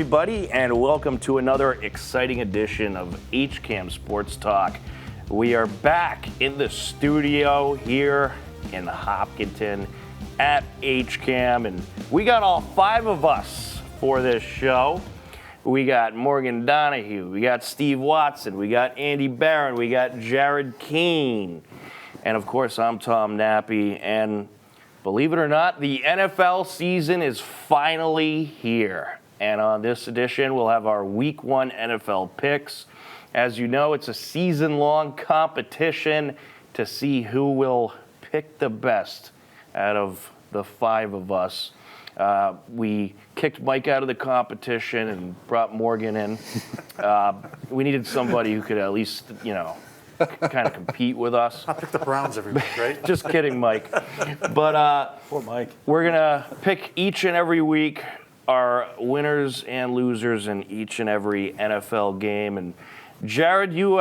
everybody, and welcome to another exciting edition of HCAM Sports Talk. We are back in the studio here in Hopkinton at HCAM, and we got all five of us for this show. We got Morgan Donahue, we got Steve Watson, we got Andy Barron, we got Jared Keene, and of course I'm Tom Nappi. And believe it or not, the NFL season is finally here. And on this edition, we'll have our Week 1 NFL picks. As you know, it's a season-long competition to see who will pick the best out of the five of us. We kicked Mike out of the competition and brought Morgan in. We needed somebody who could at least, kind of compete with us. I pick the Browns every week, right? Just kidding, Mike. But Poor Mike. we're going to pick each and every week our winners and losers in each and every NFL game. And Jared, you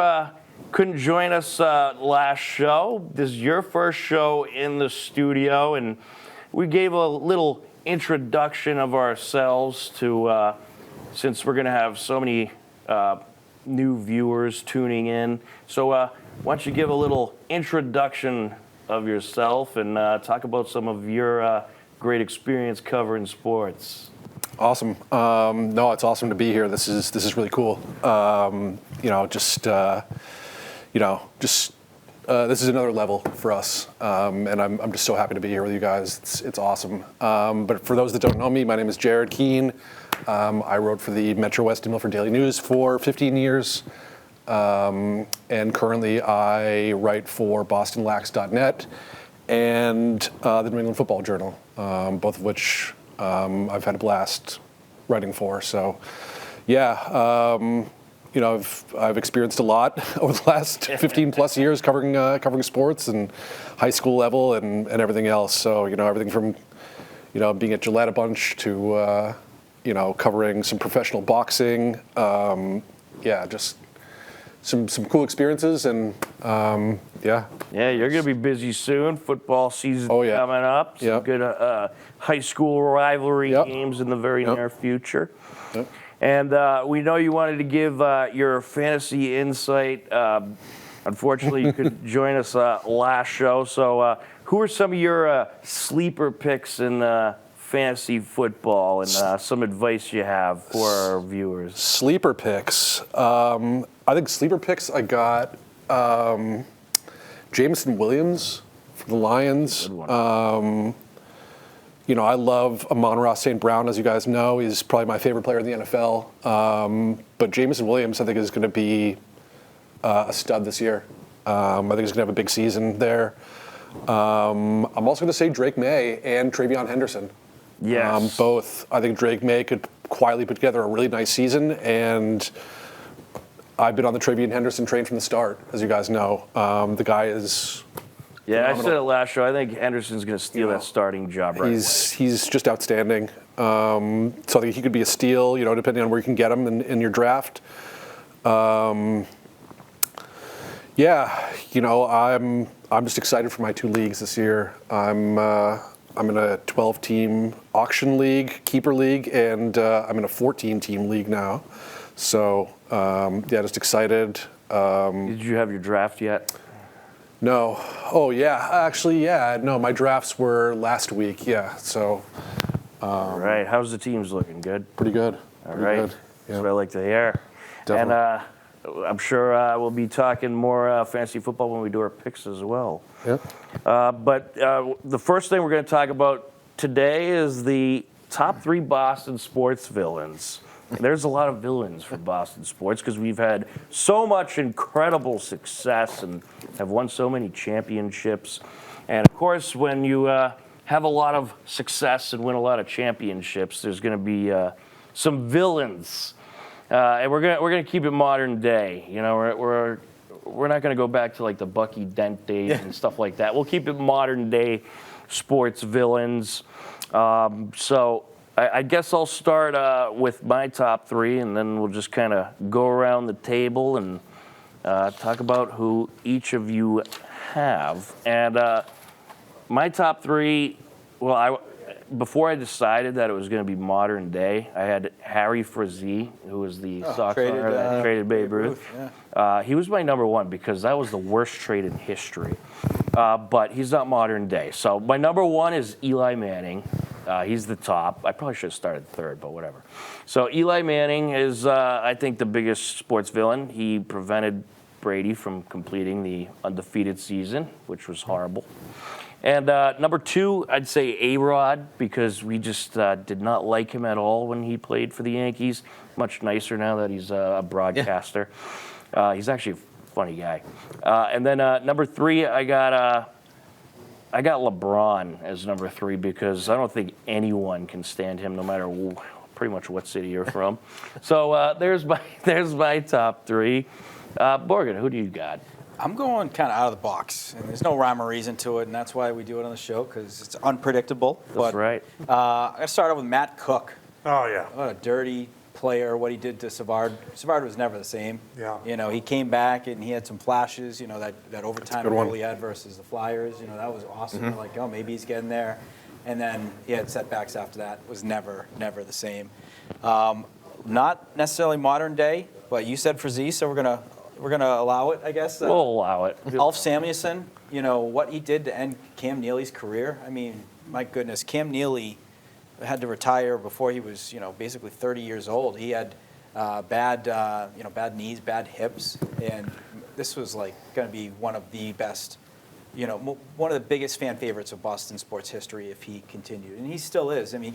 couldn't join us last show. This is your first show in the studio, and we gave a little introduction of ourselves to, since we're going to have so many new viewers tuning in. So why don't you give a little introduction of yourself and talk about some of your great experience covering sports. Awesome. No, it's awesome to be here. This is really cool. This is another level for us, and I'm just so happy to be here with you guys. It's awesome. But for those that don't know me, my name is Jared Keene. I wrote for the Metro West and Milford Daily News for 15 years, and currently I write for BostonLax.net and the New England Football Journal, both of which I've had a blast writing for. So, yeah, I've experienced a lot over the last 15 plus years covering sports and high school level and everything else. So, everything from, being at Gillette a bunch to, covering some professional boxing. Just some cool experiences and, yeah. Yeah, you're going to be busy soon. Football season coming up. Some good high school rivalry games in the very near future. Yep. And we know you wanted to give your fantasy insight. Unfortunately, you couldn't join us last show. So who are some of your sleeper picks in fantasy football and some advice you have for our viewers? Sleeper picks. I think sleeper picks, I got Jameson Williams for the Lions. Good one. I love Amon-Ra St. Brown, as you guys know. He's probably my favorite player in the NFL. But Jameson Williams, I think, is going to be a stud this year. I think he's going to have a big season there. I'm also going to say Drake May and Travion Henderson. Yes. Both. I think Drake May could quietly put together a really nice season, and I've been on the Travion Henderson train from the start, as you guys know. The guy is phenomenal. I said it last show. I think Henderson's going to steal that starting job right away. He's just outstanding. So I think he could be a steal, depending on where you can get him in your draft. I'm just excited for my two leagues this year. I'm in a 12-team auction league, keeper league, and I'm in a 14-team league now. So, just excited. Did you have your draft yet? No. Oh, yeah. Actually, yeah. No, my drafts were last week. Yeah. So. All right. How's the teams looking? Good? Pretty good. All right. Good. That's what I like to hear. Definitely. And I'm sure we'll be talking more fantasy football when we do our picks as well. Yep. But the first thing we're going to talk about today is the top 3 Boston sports villains. There's a lot of villains for Boston sports because we've had so much incredible success and have won so many championships. And, of course, when you have a lot of success and win a lot of championships, there's going to be some villains. And we're gonna keep it modern day. We're not gonna go back to like the Bucky Dent days and stuff like that. We'll keep it modern day sports villains. So I guess I'll start with my top 3, and then we'll just kind of go around the table and talk about who each of you have. And my top 3, before I decided that it was going to be modern day, I had Harry Frazee, who was the Sox traded, owner that traded Babe Ruth. yeah. He was my number one because that was the worst trade in history. But he's not modern day. So my number one is Eli Manning. He's the top. I probably should have started third, but whatever. So Eli Manning is, I think, the biggest sports villain. He prevented Brady from completing the undefeated season, which was horrible. And number two, I'd say A-Rod, because we just did not like him at all when he played for the Yankees. Much nicer now that he's a broadcaster. He's actually a funny guy. And then number three, I got LeBron as number three because I don't think anyone can stand him, no matter pretty much what city you're from. So there's my top three. Morgan, who do you got? I'm going kind of out of the box, and there's no rhyme or reason to it, and that's why we do it on the show, because it's unpredictable. That's right. I got to start out with Matt Cook. Oh, yeah. What a dirty player, what he did to Savard. Savard was never the same. Yeah. You know, he came back, and he had some flashes, you know, that overtime goal he had versus the Flyers. You know, that was awesome. You're like, oh, maybe he's getting there. And then he had setbacks after that. It was never the same. Not necessarily modern day, but you said Frazee, so we're gonna allow it, I guess. We'll allow it. Alf Samuelson, you know, what he did to end Cam Neely's career. I mean, my goodness, Cam Neely had to retire before he was, you know, basically 30 years old. He had bad knees, bad hips, and this was like going to be one of the best, you know, one of the biggest fan favorites of Boston sports history if he continued, and he still is. I mean,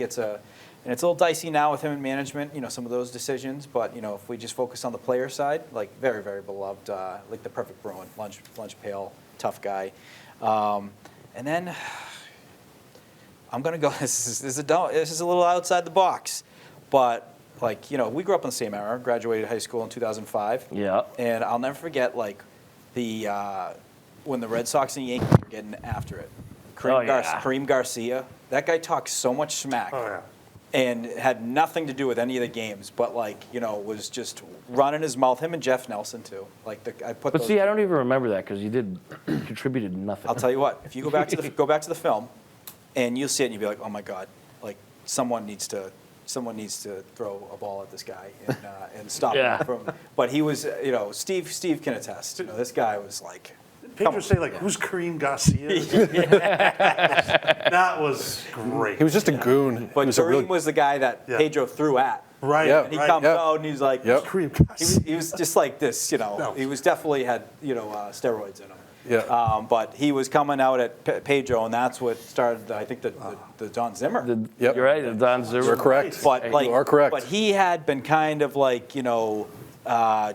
and it's a little dicey now with him in management, you know, some of those decisions. But, you know, if we just focus on the player side, like very, very beloved, like the perfect Bruin, lunch pail, tough guy. And then I'm gonna go. This is a little outside the box, but like, you know, we grew up in the same era. Graduated high school in 2005. Yeah. And I'll never forget like when the Red Sox and Yankees were getting after it. Kareem Garcia. That guy talked so much smack. Oh, yeah. And had nothing to do with any of the games, but like, you know, was just running his mouth. Him and Jeff Nelson too. Like But see, I don't even remember that because he contributed nothing. I'll tell you what. If you go back to the film, and you'll see it, and you'll be like, oh my God, like someone needs to throw a ball at this guy and stop him from. But he was, you know, Steve can attest. You know, this guy was like. Pedro say, like, who's Kareem Garcia? That was great. He was just a goon. But Kareem was the guy that Pedro threw at. Right. Yeah. And he comes out and he's like, Kareem Garcia. he was just like this, you know. No. He was definitely had, you know, steroids in him. Yeah. But he was coming out at Pedro, and that's what started, I think, the Don Zimmer. You're right, the Don Zimmer. You're correct. But like, you are correct. But he had been kind of like, you know,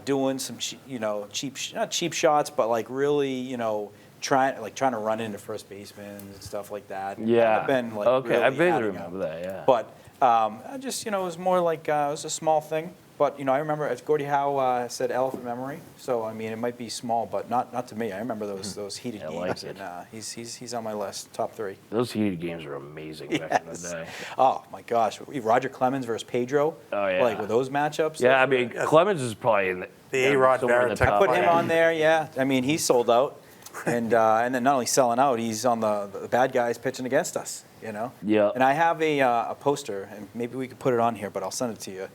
doing some, not cheap shots, but like really, you know, trying to run into first basemen and stuff like that. Yeah. I've been like, okay, really I vaguely adding remember up. that. Yeah. But I just, you know, it was more like it was a small thing. But you know, I remember as Gordie Howe said, elephant memory. So I mean, it might be small, but not to me. I remember those heated I games, like it. and he's on my list, top three. Those heated games are amazing back in the day. Oh my gosh, Roger Clemens versus Pedro. Oh yeah. Like with those matchups. Yeah, I mean, Clemens is probably in The A-Rod somewhere in Barron the top Put him five. on there, yeah. I mean, he's sold out, and then not only selling out, he's on the bad guys pitching against us. You know. Yeah. And I have a poster, and maybe we could put it on here, but I'll send it to you.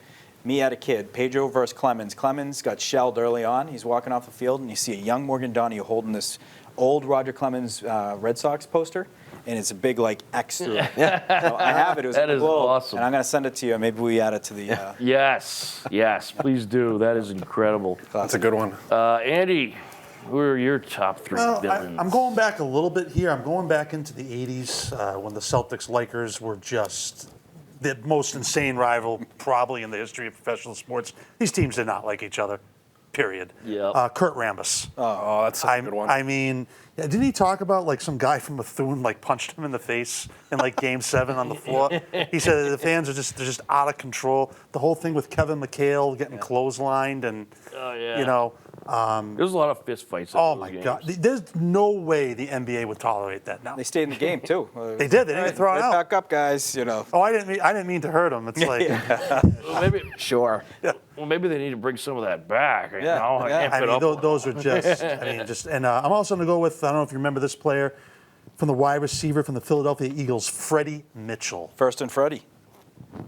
Me at a kid, Pedro versus Clemens. Clemens got shelled early on. He's walking off the field, and you see a young Morgan Donahue holding this old Roger Clemens Red Sox poster, and it's a big like X through it. So I have it. It was That in the is globe, awesome. and I'm gonna send it to you. Maybe we add it to the. Yes, please do. That is incredible. That's a good one. Andy, who are your top three Well, villains? I'm going back a little bit here. I'm going back into the 80s when the Celtics Lakers were just the most insane rival probably in the history of professional sports. These teams did not like each other, period. Yep. Kurt Rambis. Oh, that's a good one. I mean, didn't he talk about like some guy from Bethune like punched him in the face in like Game 7 on the floor? He said the fans are they're just out of control. The whole thing with Kevin McHale getting clotheslined and you know. There's a lot of fist fights. Oh my God! There's no way the NBA would tolerate that now. They stayed in the game too. They did. They didn't get thrown Get out. back up, guys. You know. Oh, I didn't mean to hurt him. It's like, Well, maybe, Sure. well, maybe they need to bring some of that back. You Yeah, know? yeah. Amp I it mean, up. those are just. And I'm also going to go with. I don't know if you remember this player from the wide receiver from the Philadelphia Eagles, Freddie Mitchell. First and Freddie.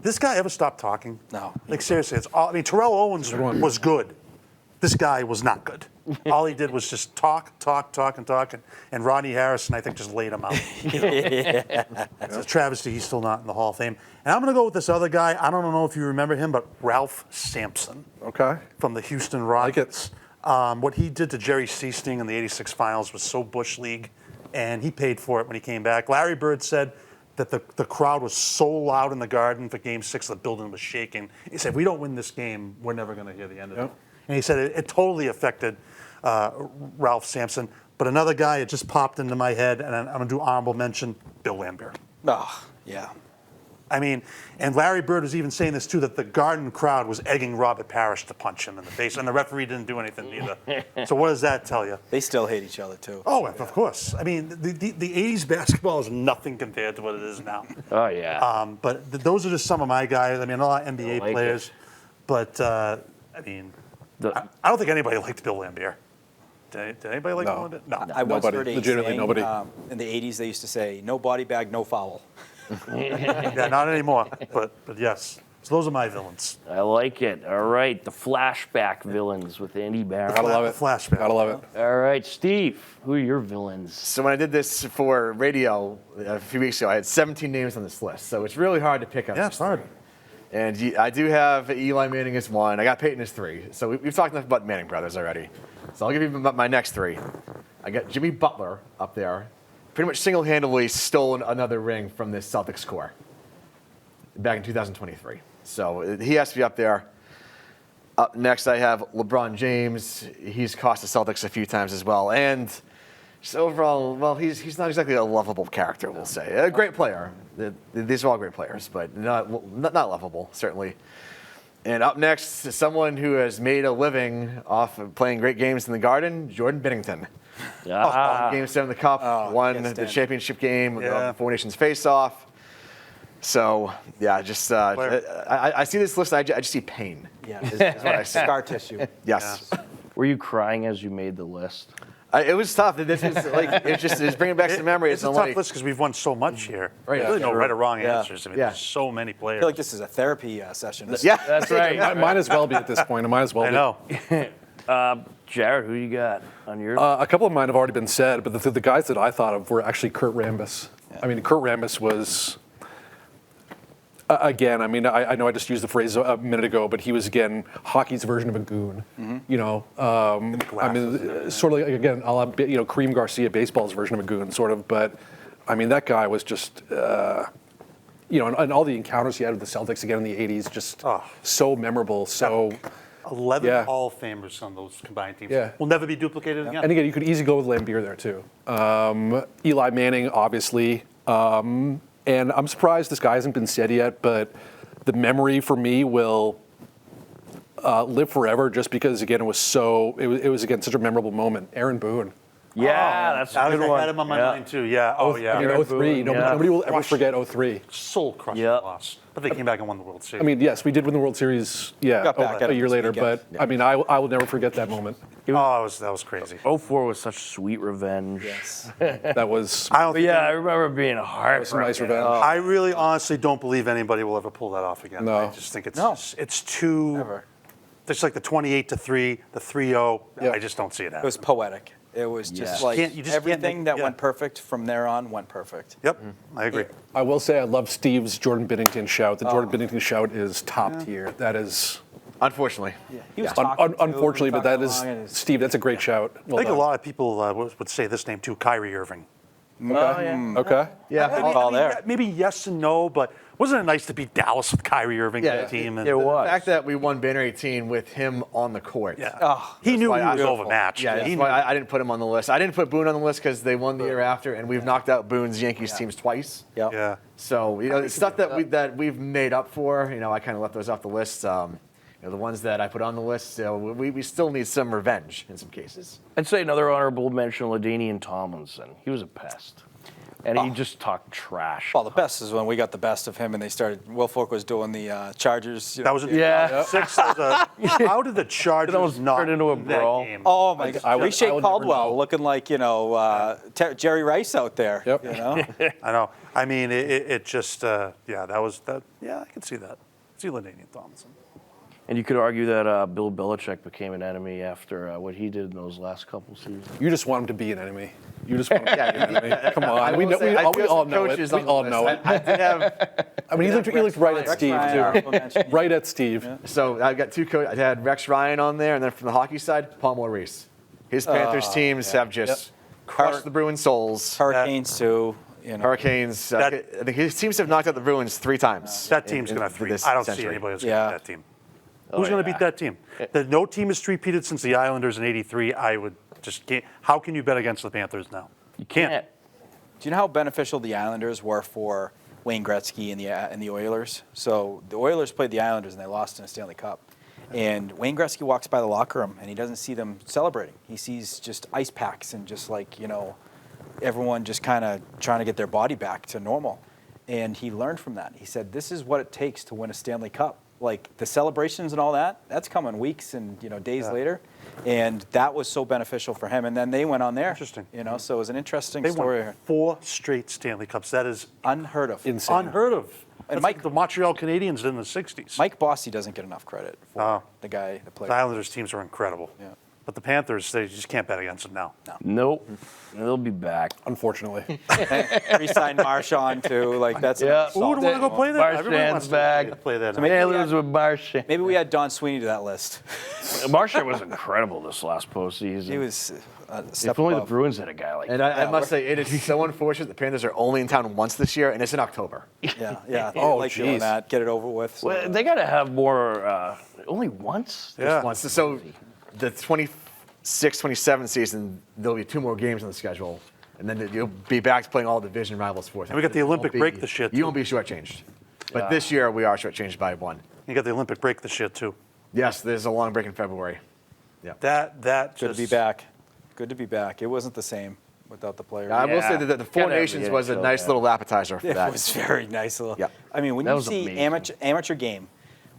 this guy ever stop talking? No. Like seriously, it's all. I mean, Terrell Owens was good. This guy was not good. All he did was just talk, and Rodney Harrison, I think, just laid him out. It's a travesty he's still not in the Hall of Fame. And I'm going to go with this other guy. I don't know if you remember him, but Ralph Sampson. Okay. From the Houston Rockets. What he did to Jerry Seasting in the '86 finals was so Bush League, and he paid for it when he came back. Larry Bird said that the crowd was so loud in the Garden for Game 6, the building was shaking. He said, if we don't win this game, we're never going to hear the end of it. And he said it totally affected Ralph Sampson. But another guy, it just popped into my head, and I'm going to do honorable mention, Bill Laimbeer. Oh, yeah. I mean, and Larry Bird was even saying this too, that the Garden crowd was egging Robert Parrish to punch him in the face, and the referee didn't do anything either. So what does that tell you? They still hate each other, too. Oh, of course. I mean, the 80s basketball is nothing compared to what it is now. Oh, yeah. But those are just some of my guys. I mean, a lot of NBA like players. it. But, I mean, I don't think anybody liked Bill Laimbeer. Did anybody like Bill Laimbeer? No. I once Nobody. heard a Legitimately saying, nobody. in the 80s, they used to say, no body bag, no foul. Yeah, not anymore. But yes. So those are my villains. I like it. All right, the flashback villains with Andy Barron. Gotta love it. Flashback. Gotta love it. All right, Steve, who are your villains? So when I did this for radio a few weeks ago, I had 17 names on this list. So it's really hard to pick up. Yeah, it's hard. And I do have Eli Manning as one. I got Peyton as three. So we've talked enough about Manning brothers already. So I'll give you my next three. I got Jimmy Butler up there. Pretty much single-handedly stole another ring from this Celtics core back in 2023. So he has to be up there. Up next, I have LeBron James. He's cost the Celtics a few times as well. And just overall, well, he's not exactly a lovable character, we'll say. A great player. These are all great players, but not lovable, certainly. And up next, someone who has made a living off of playing great games in the Garden, Jordan Bennington. Game 7 of the Cup, won the championship game with the Four Nations face-off. So, yeah, just I see this list, I just see pain. Yeah, is what I see. Scar tissue. Yes. Were you crying as you made the list? It was tough. This was like it's bringing back some memories. It's a tough list because we've won so much here. Right. There's really no right or wrong answers. I mean, Yeah. there's so many I players. feel like this is a therapy session. Yeah, That's right. Might as well be at this point. It might as well be. I know. Jared, who you got on your? A couple of mine have already been said, but the guys that I thought of were actually Kurt Rambis. I mean, Kurt Rambis was, again, I mean, I know I just used the phrase a minute ago, but he was, again, hockey's version of a goon. You know, I mean, sort of like, again, a la, Kareem Garcia, baseball's version of a goon, sort of. But, I mean, that guy was just, and all the encounters he had with the Celtics again in the 80s, just so memorable, so... 11 Hall of Famers on those combined teams. Yeah. Will never be duplicated again. And again, you could easily go with Laimbeer there, too. Eli Manning, obviously. And I'm surprised this guy hasn't been said yet, but the memory for me will live forever just because, again, it was again, such a memorable moment. Aaron Boone. Yeah, that's a good I one. had him on my mind, too. Yeah. Oh, yeah. I mean, 03. Nobody will ever forget 03. Soul-crushing loss. But they came back and won the World Series. I mean, yes, we did win the World Series, Got back at a it year this later, weekend. but, I mean, I will never forget that moment. that was crazy. 04 was such sweet revenge. Yes. That was I don't But think yeah, I remember being heartbroken. some nice revenge. I really honestly don't believe anybody will ever pull that off again. No. I just think it's too. Never. Just like the 28-3, the 3-0. Yeah. I just don't see it It happening. was poetic. It was just Yeah. like You just can't everything make- that yeah. went perfect from there on went perfect. Yep, I agree. I will say I love Steve's Jordan Bennington shout. The Jordan Bennington shout is top tier. That is, unfortunately. Yeah. He was talking to, unfortunately, but that talking is, along and it's- Steve, that's a great shout. Well I think done. a lot of people would say this name too, Kyrie Irving. Okay. Yeah. Good call there. Maybe yes and no, but wasn't it nice to beat Dallas with Kyrie Irving on Yeah, the team? And it was. The fact that we won Banner 18 with him on the court. Yeah. He knew he why was overmatched. Yeah, He that's knew. why I didn't put him on the list. I didn't put Boone on the list because they won the year after, and we've knocked out Boone's Yankees teams twice. Yep. Yeah. So it's stuff that we've made up for. I kind of left those off the list. the ones that I put on the list, we still need some revenge in some cases. I'd say another honorable mention, LaDainian Tomlinson. He was a pest. And he just talked trash. Well, the best is when we got the best of him and they started. Will Fork was doing the Chargers. That was in Yeah. 2006. How did the Chargers almost not turned into a win that brawl. game? Oh my God! I would Appreciate never Caldwell know. looking like Jerry Rice out there. Yep. You know? I know. I mean, it just that was that. Yeah, I can see that. See LaDainian Tomlinson. And you could argue that Bill Belichick became an enemy after what he did in those last couple seasons. You just want him to be an enemy. You just want him to be an enemy. Come on. We I all know it. We all know it. I did have. I mean, he looked right at Rex Steve, Ryan, too. honorable mention. Right at Steve. So I've got two coaches. I had Rex Ryan on there, and then from the hockey side, Paul Maurice. His Panthers teams have just crushed the Bruins' souls. Hurricanes too. You know. Hurricanes. I think his teams have knocked out the Bruins 3 times. That team's going to for three. this I don't see century. anybody who's going to Yeah. beat that team. Who's going to beat that team? No team has three-peated since the Islanders in '83. I would just can't. How can you bet against the Panthers now? You can't. Do you know how beneficial the Islanders were for Wayne Gretzky and the Oilers? So the Oilers played the Islanders and they lost in a Stanley Cup. And Wayne Gretzky walks by the locker room and he doesn't see them celebrating. He sees just ice packs and just everyone just kind of trying to get their body back to normal. And he learned from that. He said, this is what it takes to win a Stanley Cup. Like the celebrations and all that, that's coming weeks and days later. And that was so beneficial for him. And then they went on there. Interesting. So it was an interesting They story. won 4 straight Stanley Cups. That is Unheard of. Insane. unheard of. That's Mike- like the Montreal Canadiens did in the '60s. Mike Bossy doesn't get enough credit for the guy, the player. The Islanders teams are incredible. Yeah. But the Panthers, they just can't bet against them now. Nope. They'll be back. Unfortunately. Re-signed Marchand too. Like that's Yeah. Who would want to go play there? Everybody Marchand's wants to back. play there. So now. maybe- Taylor's with Marchand. Maybe we add Don Sweeney to that list. Marchand was incredible this last postseason. He was a If step only the above. Bruins had a guy like And that. I must say, it is so unfortunate the Panthers are only in town once this year, and it's in October. Yeah. Oh, like doing geez. that. Get it over with. So, Well, they got to have more. Only once. Yeah. Once. So the 26-27 season, there'll be 2 more games on the schedule, and then you'll be back to playing all division rival sports. And we got the You won't Olympic break this year, You too. won't be shortchanged. But this year, we are shortchanged by 1. You got the Olympic break this year too. Yes, there's a long break in February. That good just to be back. Good to be back. It wasn't the same without the players. I will Yeah. say that the Four Gotta have Nations the was a NHL, nice yeah. little appetizer for It that. was very nice. Yeah. I mean, when That you was see amazing. amateur game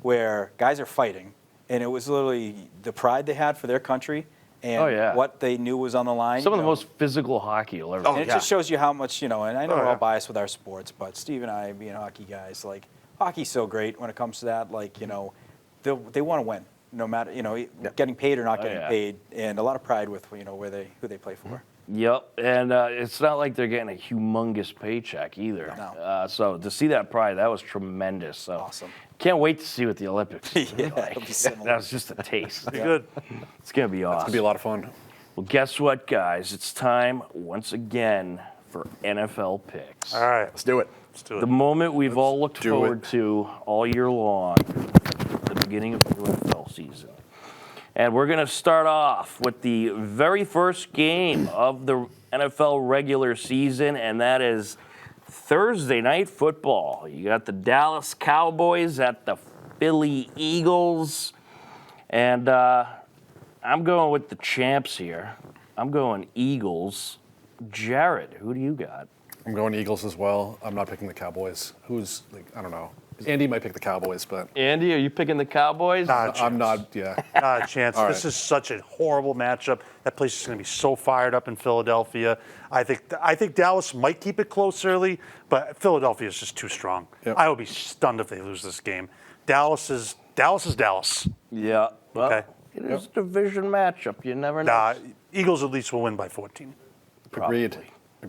where guys are fighting, and it was literally the pride they had for their country and Oh, yeah. what they knew was on the line. Some of you the know. most physical hockey you'll ever Oh, see. And it yeah. just shows you how much, and I know Oh, we're yeah. all biased with our sports, but Steve and I, being hockey guys, like, hockey's so great when it comes to that. Like, they want to win, no matter, getting paid or not getting yeah. paid, and a lot of pride with, who they play for. Yep, and it's not like they're getting a humongous paycheck either. No. So to see that pride, that was tremendous. So Awesome. Can't wait to see what the Olympics. Yeah, look like. it'll be similar. That was just a taste. be good. It's gonna be awesome. It's going to be a lot of fun. Well, guess what, guys? It's time once again for NFL picks. All right, Let's do it. let's do it. The moment we've all looked do forward it. to all year long, the beginning of the new NFL season. And we're going to start off with the very first game of the NFL regular season, and that is Thursday night football. You got the Dallas Cowboys at the Philly Eagles. And I'm going with the champs here. I'm going Eagles. Jared, who do you got? I'm going Eagles as well. I'm not picking the Cowboys. I don't know. Andy might pick the Cowboys, but Andy, are you picking the Cowboys? Not a chance. I'm not, yeah. Not a chance. All This right. is such a horrible matchup. That place is going to be so fired up in Philadelphia. I think Dallas might keep it close early, but Philadelphia is just too strong. Yep. I would be stunned if they lose this game. Dallas is Dallas. Yeah. Well, Okay. it is a division matchup. You never know. Nah, Eagles at least will win by 14. Agreed.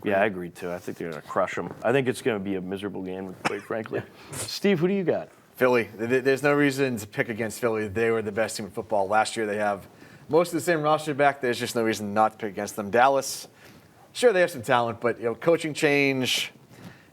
Yeah, I agree too. I think they're going to crush them. I think it's going to be a miserable game, quite frankly. Steve, who do you got? Philly. There's no reason to pick against Philly. They were the best team in football last year. They have most of the same roster back. There's just no reason not to pick against them. Dallas, sure, they have some talent, but coaching change,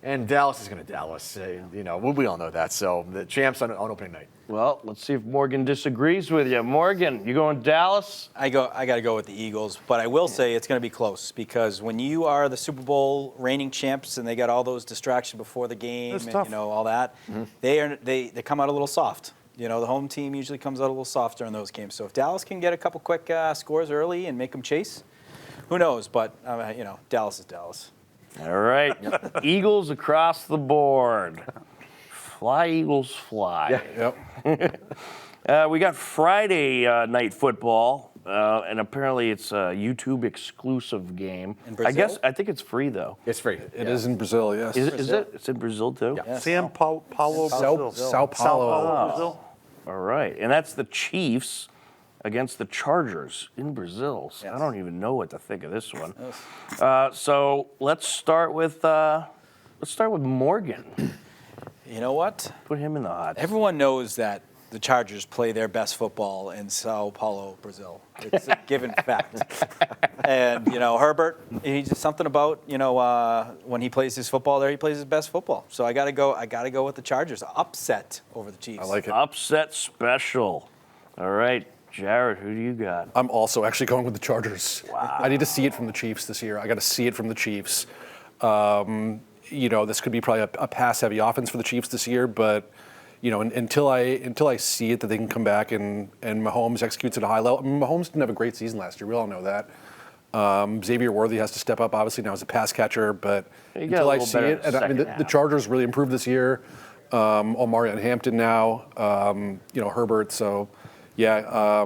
and Dallas is going to Dallas. We all know that. So the champs on opening night. Well, let's see if Morgan disagrees with you. Morgan, you going Dallas? I got to go with the Eagles, but I will say it's going to be close because when you are the Super Bowl reigning champs and they got all those distractions before the game That's and tough. all that, they come out a little soft. the home team usually comes out a little softer in those games. So if Dallas can get a couple quick scores early and make them chase, who knows? But, Dallas is Dallas. All right. Eagles across the board. Fly, Eagles, fly. Yep. We got Friday night football, and apparently it's a YouTube exclusive game. In Brazil? I think it's free though. It's free. It is in Brazil, yes. Is it? It's in Brazil too. Yeah. Paulo, Brazil. Sao Paulo. Brazil. All right, and that's the Chiefs against the Chargers in Brazil. So I don't even know what to think of this one. So let's start with Morgan. You know what? Put him in the hot. Everyone knows that the Chargers play their best football in Sao Paulo, Brazil. It's a given fact. And, Herbert, he's just something about, when he plays his football there, he plays his best football. So I got to go with the Chargers. Upset over the Chiefs. I like it. Upset special. All right, Jared, who do you got? I'm also actually going with the Chargers. Wow. I need to see it from the Chiefs this year. I got to see it from the Chiefs. This could be probably a pass-heavy offense for the Chiefs this year, but until I see it that they can come back and Mahomes executes at a high level. I mean, Mahomes didn't have a great season last year. We all know that. Xavier Worthy has to step up, obviously, now as a pass catcher, but until I see it, and I mean, the Chargers really improved this year. Omari on Hampton now, Herbert. So, yeah,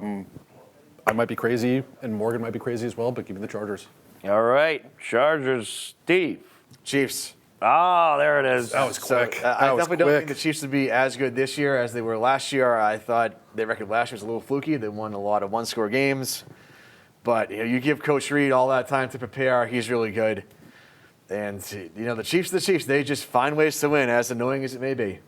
I might be crazy, and Morgan might be crazy as well, but give me the Chargers. All right, Chargers, Steve. Chiefs. Ah, there it is. That was quick. I That was definitely don't quick. think the Chiefs would be as good this year as they were last year. I thought their record last year was a little fluky. They won a lot of one-score games. But you give Coach Reed all that time to prepare. He's really good. And, the Chiefs are the Chiefs. They just find ways to win, as annoying as it may be.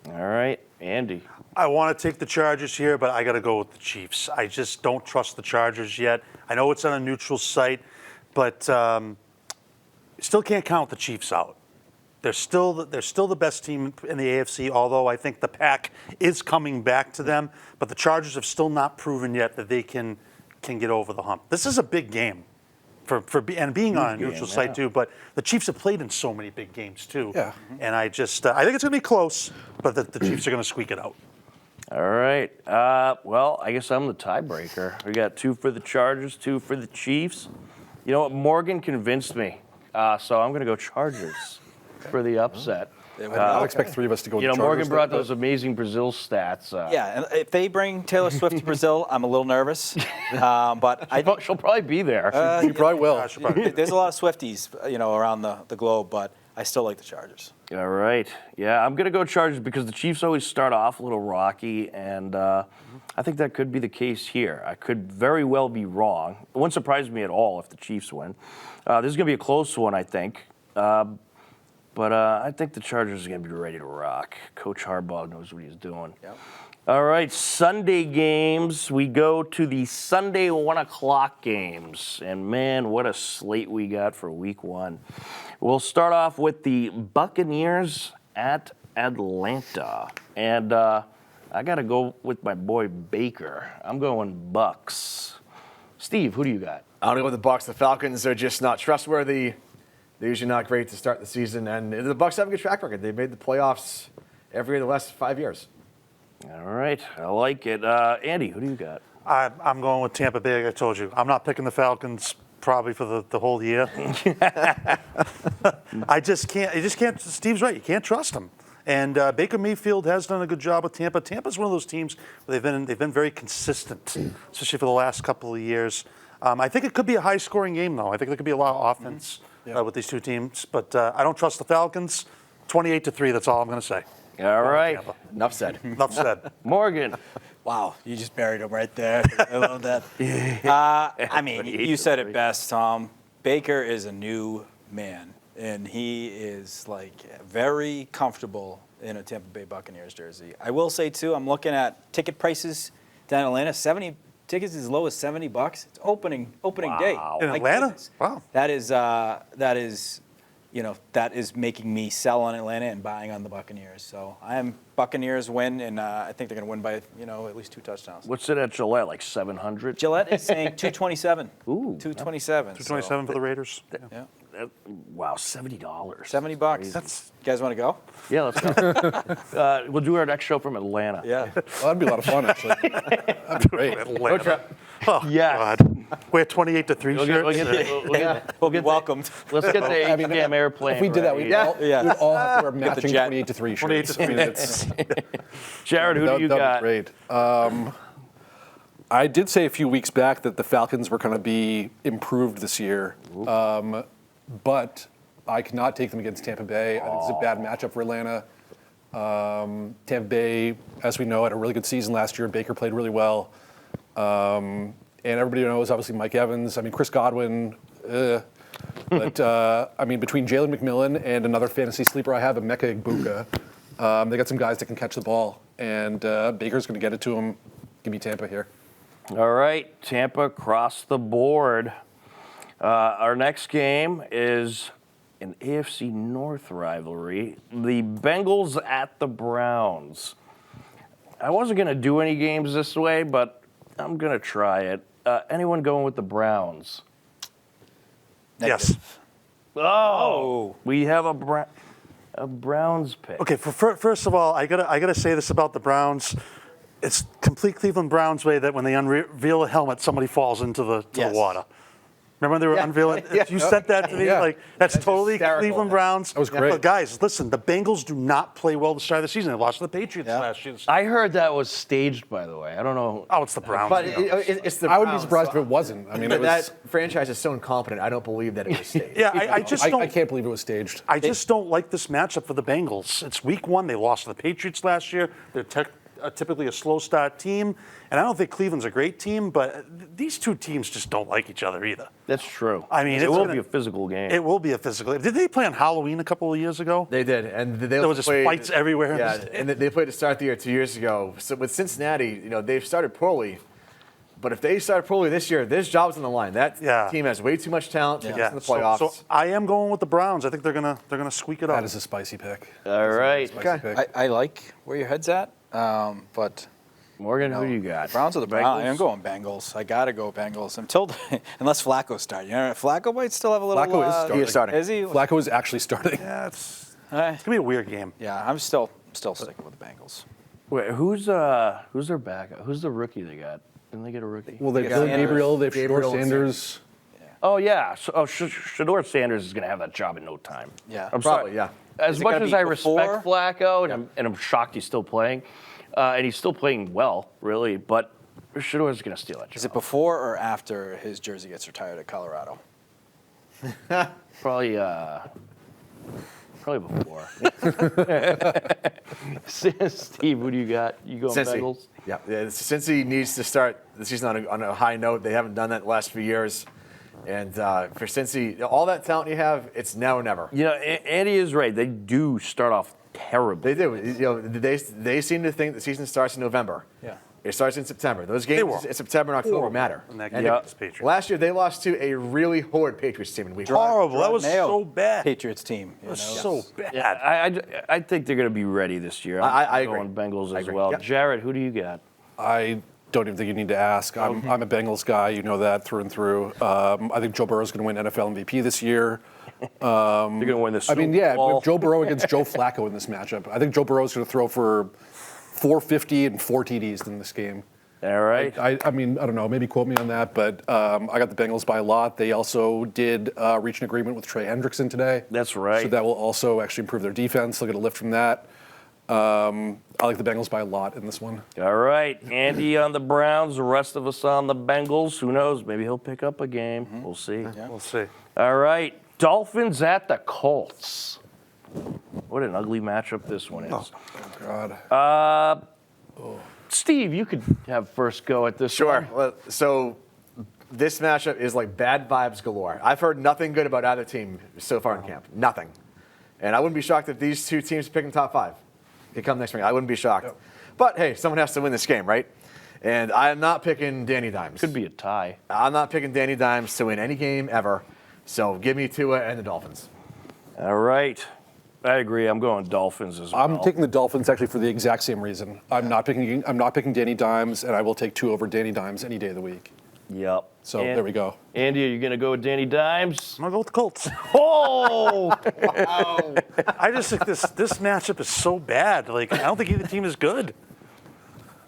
All right, Andy. I want to take the Chargers here, but I got to go with the Chiefs. I just don't trust the Chargers yet. I know it's on a neutral site, but still can't count the Chiefs out. They're still the best team in the AFC, although I think the pack is coming back to them. But the Chargers have still not proven yet that they can get over the hump. This is a big game and being on a neutral site too. But the Chiefs have played in so many big games too. Yeah. And I think it's going to be close, but the Chiefs are going to squeak it out. All right. Well, I guess I'm the tiebreaker. We got 2 for the Chargers, 2 for the Chiefs. You know what? Morgan convinced me, so I'm going to go Chargers for the upset. I expect 3 of us to go with the Chargers. Morgan brought those amazing Brazil stats. Yeah, and if they bring Taylor Swift to Brazil, I'm a little nervous. But She'll probably be there. You probably will. there's a lot of Swifties, around the globe, but I still like the Chargers. All right. Yeah, I'm going to go Chargers because the Chiefs always start off a little rocky, and I think that could be the case here. I could very well be wrong. It wouldn't surprise me at all if the Chiefs win. This is going to be a close one, I think. But I think the Chargers are going to be ready to rock. Coach Harbaugh knows what he's doing. Yep. All right, Sunday games. We go to the Sunday 1 o'clock games. And, man, what a slate we got for week 1. We'll start off with the Buccaneers at Atlanta. And I got to go with my boy Baker. I'm going Bucks. Steve, who do you got? I'm going to go with the Bucs. The Falcons are just not trustworthy. They're usually not great to start the season. And the Bucs have a good track record. They've made the playoffs every year the last 5 years. All right, I like it. Andy, who do you got? I'm going with Tampa Bay. I told you, I'm not picking the Falcons probably for the whole year. I just can't. Steve's right. You can't trust them. And Baker Mayfield has done a good job with Tampa. Tampa's one of those teams where they've been very consistent, especially for the last couple of years. I think it could be a high-scoring game, though. I think there could be a lot of offense with these two teams. But I don't trust the Falcons. 28-3. That's all I'm going to say. All right. Enough said. Enough said. Morgan. Wow, you just buried him right there. I love that. I mean, you said it best, Tom. Baker is a new man, and he is very comfortable in a Tampa Bay Buccaneers jersey. I will say too, I'm looking at ticket prices down in Atlanta. 70 tickets as low as $70. It's opening day. In My Atlanta? goodness. Wow. That is making me sell on Atlanta and buying on the Buccaneers. So I am Buccaneers win, and I think they're going to win by at least 2 touchdowns. What's it at Gillette, like 700? Gillette is saying 227. Ooh. 227. 227 for the Raiders. Yeah. wow, $70. $70. That's You guys want to go? Yeah, let's go. We'll do our next show from Atlanta. Yeah. Well, that'd be a lot of fun, actually. That'd be great. Atlanta. Oh, Yeah. God. We're 28-3 We'll shirts. We'll be welcomed. Let's get the HCAM airplane. If we did that, we'd ready. all have to wear matching jet. 28-3 shirts. 28-3. I mean, it's, Jared, who do you got? That'd be great. I did say a few weeks back that the Falcons were going to be improved this year, but I cannot take them against Tampa Bay. I think it's a bad matchup for Atlanta. Tampa Bay, as we know, had a really good season last year. Baker played really well. And everybody knows, obviously, Mike Evans. I mean, Chris Godwin. But, I mean, between Jalen McMillan and another fantasy sleeper I have, Emeka Egbuka, they got some guys that can catch the ball. And Baker's going to get it to him. Give me Tampa here. All right, Tampa across the board. Our next game is an AFC North rivalry. The Bengals at the Browns. I wasn't going to do any games this way, but I'm going to try it. Anyone going with the Browns? Yes. Oh, we have a Browns pick. Okay, first of all, I gotta say this about the Browns. It's complete Cleveland Browns way that when they unveil a helmet, somebody falls into the water. Remember when they were unveiling? You sent that to me. Yeah. Like that's totally hysterical. Cleveland Browns. That was great. But guys, listen, the Bengals do not play well to start of the season. They lost to the Patriots last year. I heard that was staged, by the way. I don't know. Oh, it's the Browns. But it's the I wouldn't be Browns, surprised if so- it wasn't. I mean, But it was, that franchise is so incompetent. I don't believe that it was staged. yeah, I just don't. I can't believe it was staged. I just don't like this matchup for the Bengals. It's week one. They lost to the Patriots last year. They're typically a slow start team. And I don't think Cleveland's a great team, but these two teams just don't like each other either. That's true. I mean, it it's will gonna- be a physical game. It will be a physical. Did they play on Halloween a couple of years ago? They did, and they There was just played, fights everywhere. Yeah, and they played to start the year 2 years ago. So with Cincinnati, they've started poorly. But if they start poorly this year, this job's on the line. That team has way too much talent to get in the playoffs. So I am going with the Browns. I think they're gonna squeak it out. That is a spicy pick. All right. Spicy pick. I like where your head's at, but Morgan, who you got? Browns are the Browns. Bengals? I'm going Bengals. I gotta go Bengals unless Flacco starts. Flacco might still have a little. Flacco is starting. He is starting. Is he? Flacco is actually starting. Yeah, it's Eh, gonna be a weird game. yeah, I'm still sticking with the Bengals. Wait, who's their backup? Who's the rookie they got? Didn't they get a rookie? Well, they have got Billy Sanders. Gabriel, they have Shador Gabriel and Sanders. Oh yeah. Shador Sanders is going to have that job in no time. Yeah. I'm Probably, sorry. yeah. As Is it much gonna as be I before? respect Flacco, and I'm shocked he's still playing, and he's still playing well, really. But Shador's going to steal that job. Is it before or after his jersey gets retired at Colorado? Probably before. Steve, what do you got? You going Bengals? Yeah, Cincy needs to start the season on a high note. They haven't done that the last few years. And for Cincy, all that talent you have, it's now or never. Andy is right. They do start off terribly. They do. They seem to think the season starts in November. Yeah. It starts in September. Those They games were in September and October matter. And that And game against the Patriots. last year, they lost to a really horrid Patriots team in week one. Horrible. That was Mayo so bad. Patriots team. It was so bad. Yeah, I think they're going to be ready this year. I I'm agree. going Bengals I as agree. well. Yep. Jared, who do you got? I don't even think you need to ask. I'm a Bengals guy. You know that through and through. I think Joe Burrow's going to win NFL MVP this year. They're going to win the Super Bowl. With Joe Burrow against Joe Flacco in this matchup, I think Joe Burrow's going to throw for 450 and 4 TDs in this game. All right. I mean, I don't know, maybe quote me on that, but I got the Bengals by a lot. They also did reach an agreement with Trey Hendrickson today. That's right. So that will also actually improve their defense. They'll get a lift from that. I like the Bengals by a lot in this one. All right. Andy on the Browns, the rest of us on the Bengals. Who knows? Maybe he'll pick up a game. We'll see. We'll see. All right. Dolphins at the Colts. What an ugly matchup this one is. God. Steve, you could have first go at this Sure. one. Well, so this matchup is like bad vibes galore. I've heard nothing good about either team so far in camp. Nothing. And I wouldn't be shocked if these two teams pick in top 5. They come next week. I wouldn't be shocked. Yep. But hey, someone has to win this game, right? And I'm not picking Danny Dimes. Could be a tie. I'm not picking Danny Dimes to win any game ever. So give me Tua and the Dolphins. All right. I agree. I'm going Dolphins as well. I'm taking the Dolphins actually for the exact same reason. I'm not picking Danny Dimes, and I will take 2 over Danny Dimes any day of the week. Yep. So there we go. Andy, are you going to go with Danny Dimes? I'm gonna go with the Colts. Oh! I just think this matchup is so bad. Like, I don't think either team is good.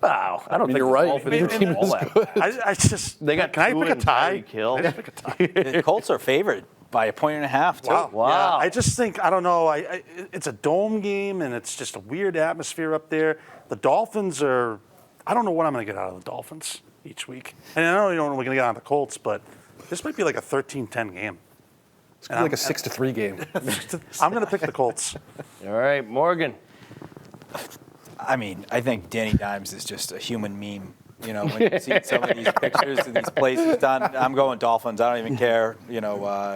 Wow. I don't think you're the right. Dolphins Neither are team all is that good. I just They got can I Tua pick a and tie? Tyreek Hill. Can I pick a tie? The Colts are favored by 1.5 too. Wow. Yeah, I just think I don't know. It's a dome game and it's just a weird atmosphere up there. The Dolphins are. I don't know what I'm going to get out of the Dolphins each week. And I know you don't know what we're going to get out of the Colts, but this might be like a 13-10 game. It's gonna be like a 6-3 game. I'm going to pick the Colts. All right, Morgan. I mean, I think Danny Dimes is just a human meme. You know, when you see some of these pictures of these places done, I'm going Dolphins. I don't even care,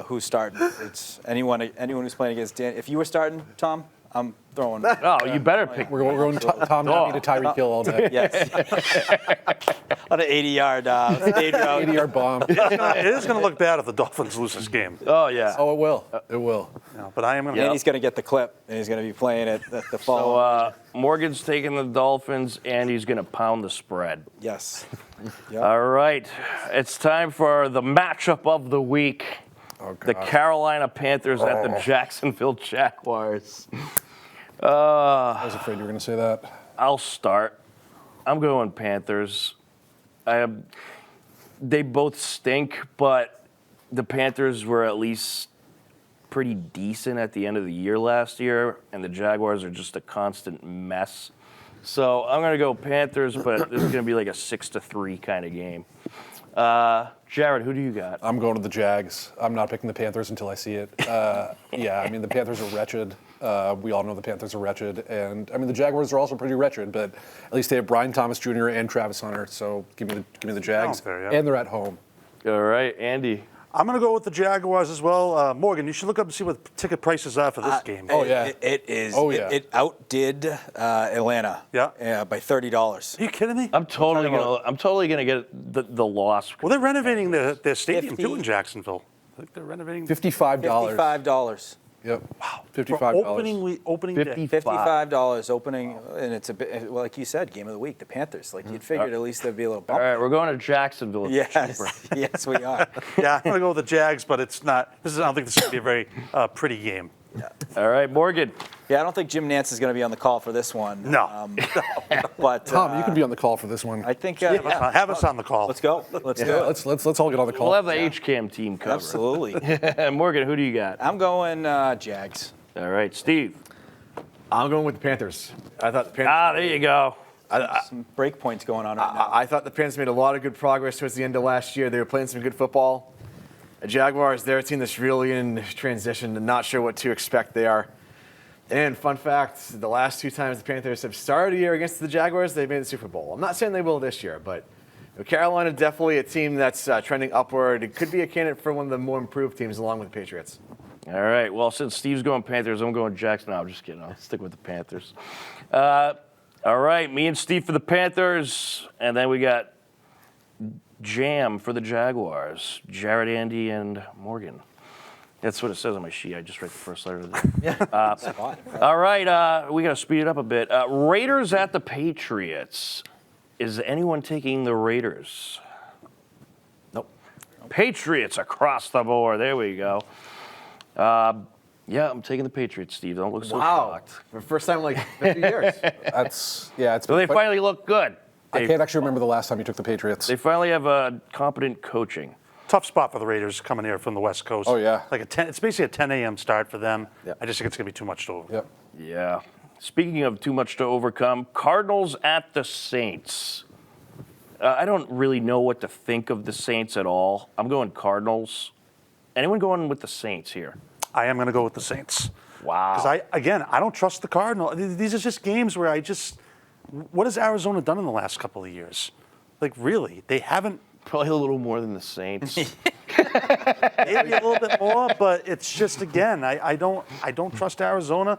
who's starting. It's anyone who's playing against Dan. If you were starting, Tom, I'm throwing. Oh, you better pick. We're going Tom Nappi to Tyreek Hill all day. Yes. On an 80-yard stage route. 80-yard bomb. It is going to look bad if the Dolphins lose this game. Oh, yeah. Oh, it will. It will. But I am going to. And he's going to get the clip, and he's going to be playing it the So following. Morgan's taking the Dolphins, and he's going to pound the spread. Yes. All right. It's time for the matchup of the week. Oh, The God. Carolina Panthers at the Jacksonville Jaguars. I was afraid you were going to say that. I'll start. I'm going Panthers. They both stink, but the Panthers were at least pretty decent at the end of the year last year, and the Jaguars are just a constant mess. So I'm going to go Panthers, but this is going to be like a 6-3 kind of game. Jared, who do you got? I'm going to the Jags. I'm not picking the Panthers until I see it. Yeah, I mean, the Panthers are wretched. We all know the Panthers are wretched. And, I mean, the Jaguars are also pretty wretched, but at least they have Brian Thomas Jr. and Travis Hunter. So give me the Jags. fair, yeah. And they're at home. All right, Andy. I'm going to go with the Jaguars as well. Morgan, you should look up and see what ticket prices are for this game. Oh, yeah. It is. Oh, yeah. It outdid Atlanta. Yeah. By $30. Are you kidding me? I'm totally gonna get the loss. Well, they're renovating their stadium 50. too in Jacksonville. I think they're renovating. $55. $55. Yep. Wow. For $55. opening day. 55 opening, and it's a bit, well, like you said, game of the week, the Panthers. Like you'd figured at least there'd be a little bump. All right, we're going to Jacksonville. It's Yes, cheaper. yes, we are. Yeah, I'm going to go with the Jags, but it's not. I don't think this is going to be a very pretty game. All right, Morgan. Yeah, I don't think Jim Nantz is going to be on the call for this one. No. But Tom, you can be on the call for this one. I think. Have us on the call. Let's go. Let's do Yeah, it. let's all get on the call. We'll have the HCAM team covered. Absolutely. Morgan, who do you got? I'm going Jags. All right, Steve. I'm going with the Panthers. I thought the Panthers. There you go. Some break points going on right now. I thought the Panthers made a lot of good progress towards the end of last year. They were playing some good football. The Jaguars, they're a team that's really in transition and not sure what to expect there. And fun fact, the last two times the Panthers have started a year against the Jaguars, they've made the Super Bowl. I'm not saying they will this year, but Carolina definitely a team that's trending upward. It could be a candidate for one of the more improved teams along with the Patriots. All right. Well, since Steve's going Panthers, I'm going Jackson. No, I'm just kidding. I'll stick with the Panthers. All right. Me and Steve for the Panthers. And then we got Jam for the Jaguars. Jared, Andy, and Morgan. That's what it says on my sheet. I just write the first letter of the All right. We got to speed it up a bit. Raiders at the Patriots. Is anyone taking the Raiders? Nope. Patriots across the board. There we go. Yeah, I'm taking the Patriots, Steve. Don't look so shocked. For the first time in like 50 years. It's So they finally look good. I can't actually remember the last time you took the Patriots. They finally have competent coaching. Tough spot for the Raiders coming here from the West Coast. Oh, yeah. It's basically a 10 a.m. start for them. Yep. I just think it's going to be too much to overcome. Yep. Yeah. Speaking of too much to overcome, Cardinals at the Saints. I don't really know what to think of the Saints at all. I'm going Cardinals. Anyone going with the Saints here? I am going to go with the Saints. Wow. Because I don't trust the Cardinals. These are just games where what has Arizona done in the last couple of years? Like, really? They haven't. Probably a little more than the Saints. Maybe a little bit more, but it's just, again, I don't trust Arizona.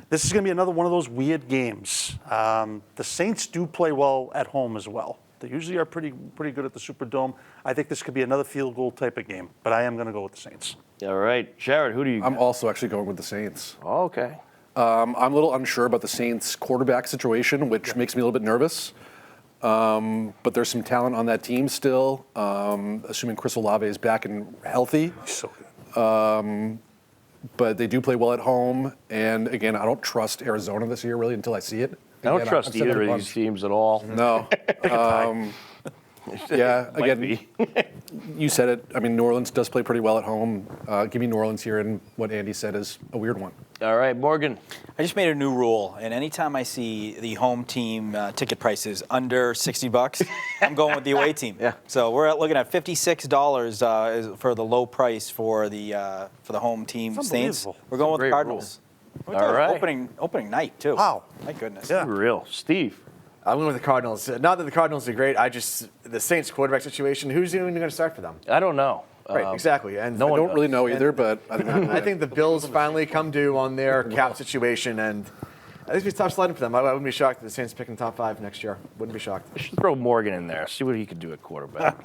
This is going to be another one of those weird games. The Saints do play well at home as well. They usually are pretty good at the Superdome. I think this could be another field goal type of game, but I am going to go with the Saints. All right. Jared, who do you got? I'm also actually going with the Saints. Oh, okay. I'm a little unsure about the Saints quarterback situation, which makes me a little bit nervous. but there's some talent on that team still, assuming Chris Olave is back and healthy. So good. But they do play well at home. And again, I don't trust Arizona this year really until I see it. I don't Again, trust I've said that either a of bunch. these teams at all. No. Yeah, Might again, be. you said it. I mean, New Orleans does play pretty well at home. Give me New Orleans here, and what Andy said is a weird one. All right, Morgan. I just made a new rule, and anytime I see the home team ticket prices under $60, I'm going with the away team. Yeah. So we're looking at $56 for the low price for the home team It's Saints. unbelievable. We're going with great the Cardinals. All right. Opening night too. Wow. My goodness. Yeah. Real. Steve. I went with the Cardinals. Not that the Cardinals are great. The Saints quarterback situation. Who's even going to start for them? I don't know. Right, exactly. And no I one don't does. really know either, but I think I think the Bills finally come due on their cap situation, and I think it's tough sledding for them. I wouldn't be shocked if the Saints pick in top 5 next year. Wouldn't be shocked. We should throw Morgan in there. See what he could do at quarterback.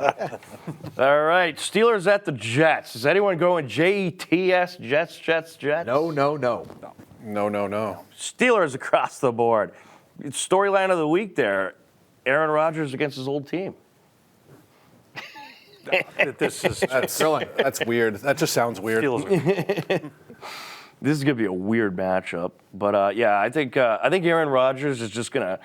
All right, Steelers at the Jets. Is anyone going Jets? Jets? No. no. Steelers across the board. It's storyline of the week there. Aaron Rodgers against his old team. This is That's weird. That just sounds weird. feels weird. This is gonna be a weird matchup, but yeah, I think Aaron Rodgers is just gonna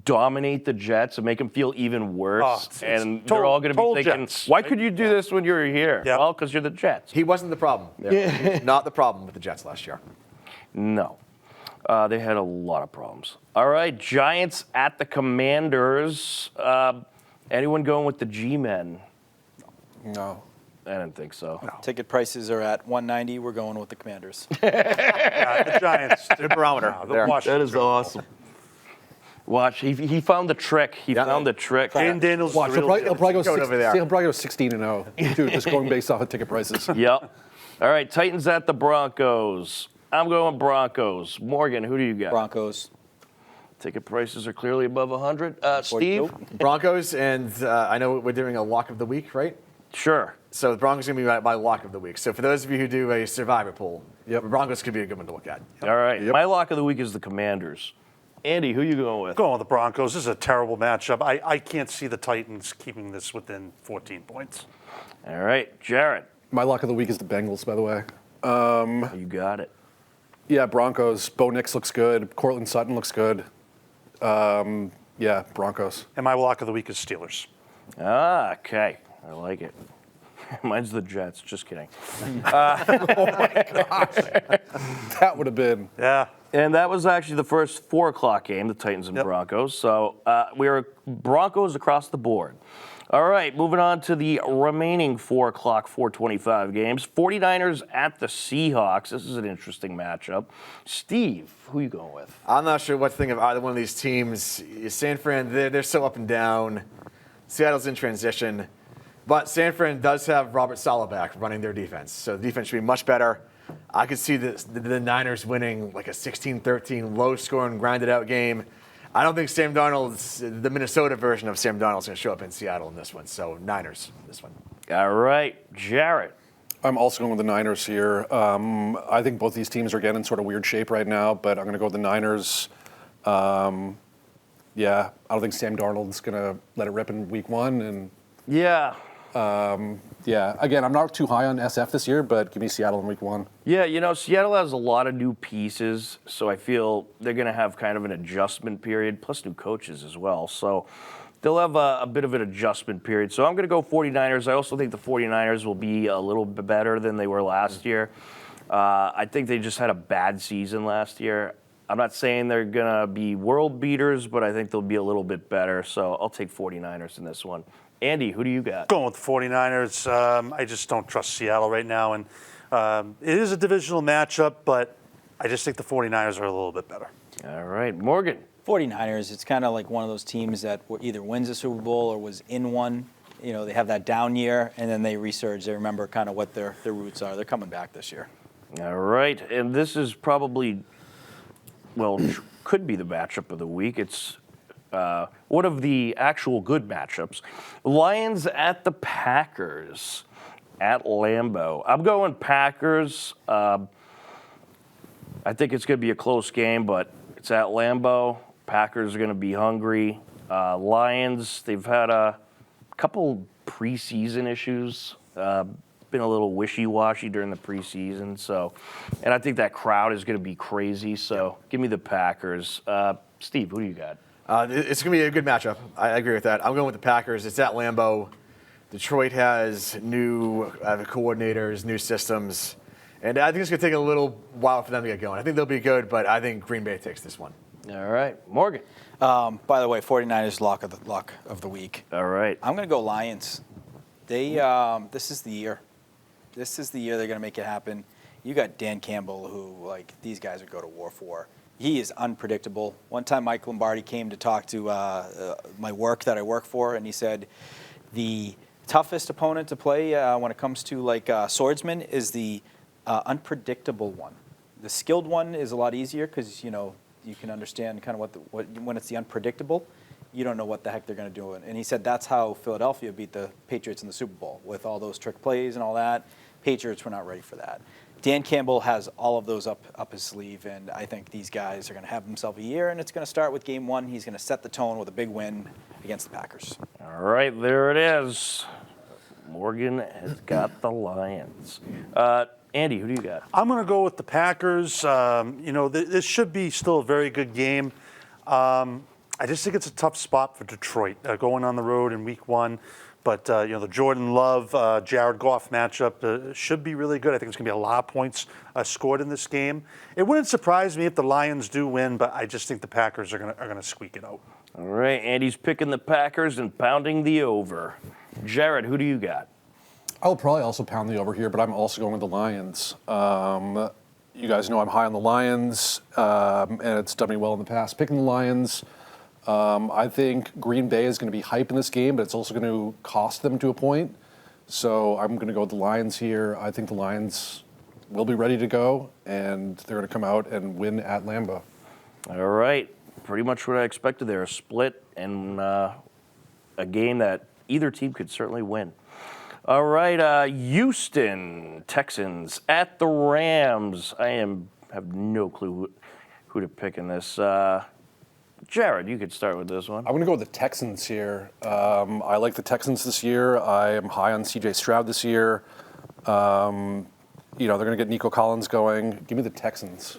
dominate the Jets and make them feel even worse, Oh, it's and total- they're all gonna be total thinking, Jets, "Why right? could you do this when you were here?" Yeah. Well, because you're the Jets. He wasn't the problem. He's not the problem with the Jets last year. No. They had a lot of problems. All right, Giants at the Commanders. Anyone going with the G-Men? No. I didn't think so. Ticket prices are at $190. We're going with the Commanders. Yeah, the Giants. Good barometer. No, the there. Washington. That is awesome. Watch, he found the trick. He found the trick. Aiden Daniels is Watch, the he'll real probably go Going over there. he'll probably go 16-0. Dude, just going based off of ticket prices. Yep. All right, Titans at the Broncos. I'm going Broncos. Morgan, who do you got? Broncos. Ticket prices are clearly above 100. Steve? Broncos, and I know we're doing a lock of the week, right? Sure. So the Broncos are going to be my lock of the week. So for those of you who do a survivor pool, the Broncos could be a good one to look at. All right. My lock of the week is the Commanders. Andy, who you going with? Going with the Broncos. This is a terrible matchup. I can't see the Titans keeping this within 14 points. All right, Jared. My lock of the week is the Bengals, by the way. You got it. Yeah, Broncos. Bo Nix looks good. Cortland Sutton looks good. Yeah, Broncos. And my lock of the week is Steelers. Ah, okay. I like it. Mine's the Jets. Just kidding. That would have been. Yeah. And that was actually the first 4 o'clock game, the Titans and Yep. Broncos. So we are Broncos across the board. All right, moving on to the remaining 4 o'clock, 4:25 games. 49ers at the Seahawks. This is an interesting matchup. Steve, who you going with? I'm not sure what to think of either one of these teams. San Fran, they're so up and down. Seattle's in transition. But San Fran does have Robert Saleh back running their defense. So the defense should be much better. I could see the Niners winning like a 16-13, low-scoring, grinded-out game. I don't think Sam Darnold's, the Minnesota version of Sam Darnold's going to show up in Seattle in this one. So Niners, this one. All right, Jared. I'm also going with the Niners here. I think both these teams are getting in sort of weird shape right now, but I'm going to go with the Niners. Yeah, I don't think Sam Darnold's going to let it rip in week 1. And Yeah. yeah, again, I'm not too high on SF this year, but give me Seattle in week 1. Yeah, you know, Seattle has a lot of new pieces, so I feel they're going to have kind of an adjustment period, plus new coaches as well. So they'll have a bit of an adjustment period. So I'm going to go 49ers. I also think the 49ers will be a little bit better than they were last year. I think they just had a bad season last year. I'm not saying they're going to be world beaters, but I think they'll be a little bit better. So I'll take 49ers in this one. Andy, who do you got? Going with the 49ers. I just don't trust Seattle right now. And it is a divisional matchup, but I just think the 49ers are a little bit better. All right, Morgan. 49ers, it's kind of like one of those teams that either wins a Super Bowl or was in one. You know, they have that down year, and then they resurge. They remember kind of what their roots are. They're coming back this year. All right, and this is probably, well, could be the matchup of the week. It's one of the actual good matchups. Lions at the Packers at Lambeau. I'm going Packers. I think it's going to be a close game, but it's at Lambeau. Packers are going to be hungry. Lions, they've had a couple preseason issues. Been a little wishy-washy during the preseason, and I think that crowd is going to be crazy. So give me the Packers. Steve, who do you got? It's going to be a good matchup. I agree with that. I'm going with the Packers. It's at Lambeau. Detroit has new coordinators, new systems, and I think it's going to take a little while for them to get going. I think they'll be good, but I think Green Bay takes this one. All right, Morgan. By the way, 49ers lock of the week. All right. I'm going to go Lions. This is the year. This is the year they're going to make it happen. You got Dan Campbell, who, like, these guys would go to war for. He is unpredictable. One time Mike Lombardi came to talk to my work that I work for, and he said the toughest opponent to play when it comes to, like, swordsman is the unpredictable one. The skilled one is a lot easier because, you know, you can understand kind of when it's the unpredictable, you don't know what the heck they're going to do. And he said that's how Philadelphia beat the Patriots in the Super Bowl, with all those trick plays and all that. Patriots were not ready for that. Dan Campbell has all of those up his sleeve, and I think these guys are going to have themselves a year, and it's going to start with game one. He's going to set the tone with a big win against the Packers. All right, there it is. Morgan has got the Lions. Andy, who do you got? I'm going to go with the Packers. This should be still a very good game. I just think it's a tough spot for Detroit going on the road in week one. But, the Jordan Love, Jared Goff matchup should be really good. I think it's going to be a lot of points scored in this game. It wouldn't surprise me if the Lions do win, but I just think the Packers are going to squeak it out. All right, Andy's picking the Packers and pounding the over. Jared, who do you got? I'll probably also pound the over here, but I'm also going with the Lions. You guys know I'm high on the Lions, and it's done me well in the past picking the Lions. I think Green Bay is going to be hype in this game, but it's also going to cost them to a point. So I'm going to go with the Lions here. I think the Lions will be ready to go, and they're going to come out and win at Lambeau. All right, pretty much what I expected there. A split and a game that either team could certainly win. All right, Houston Texans at the Rams. Have no clue who to pick in this. Jared, you could start with this one. I'm going to go with the Texans here. I like the Texans this year. I am high on C.J. Stroud this year. They're going to get Nico Collins going. Give me the Texans.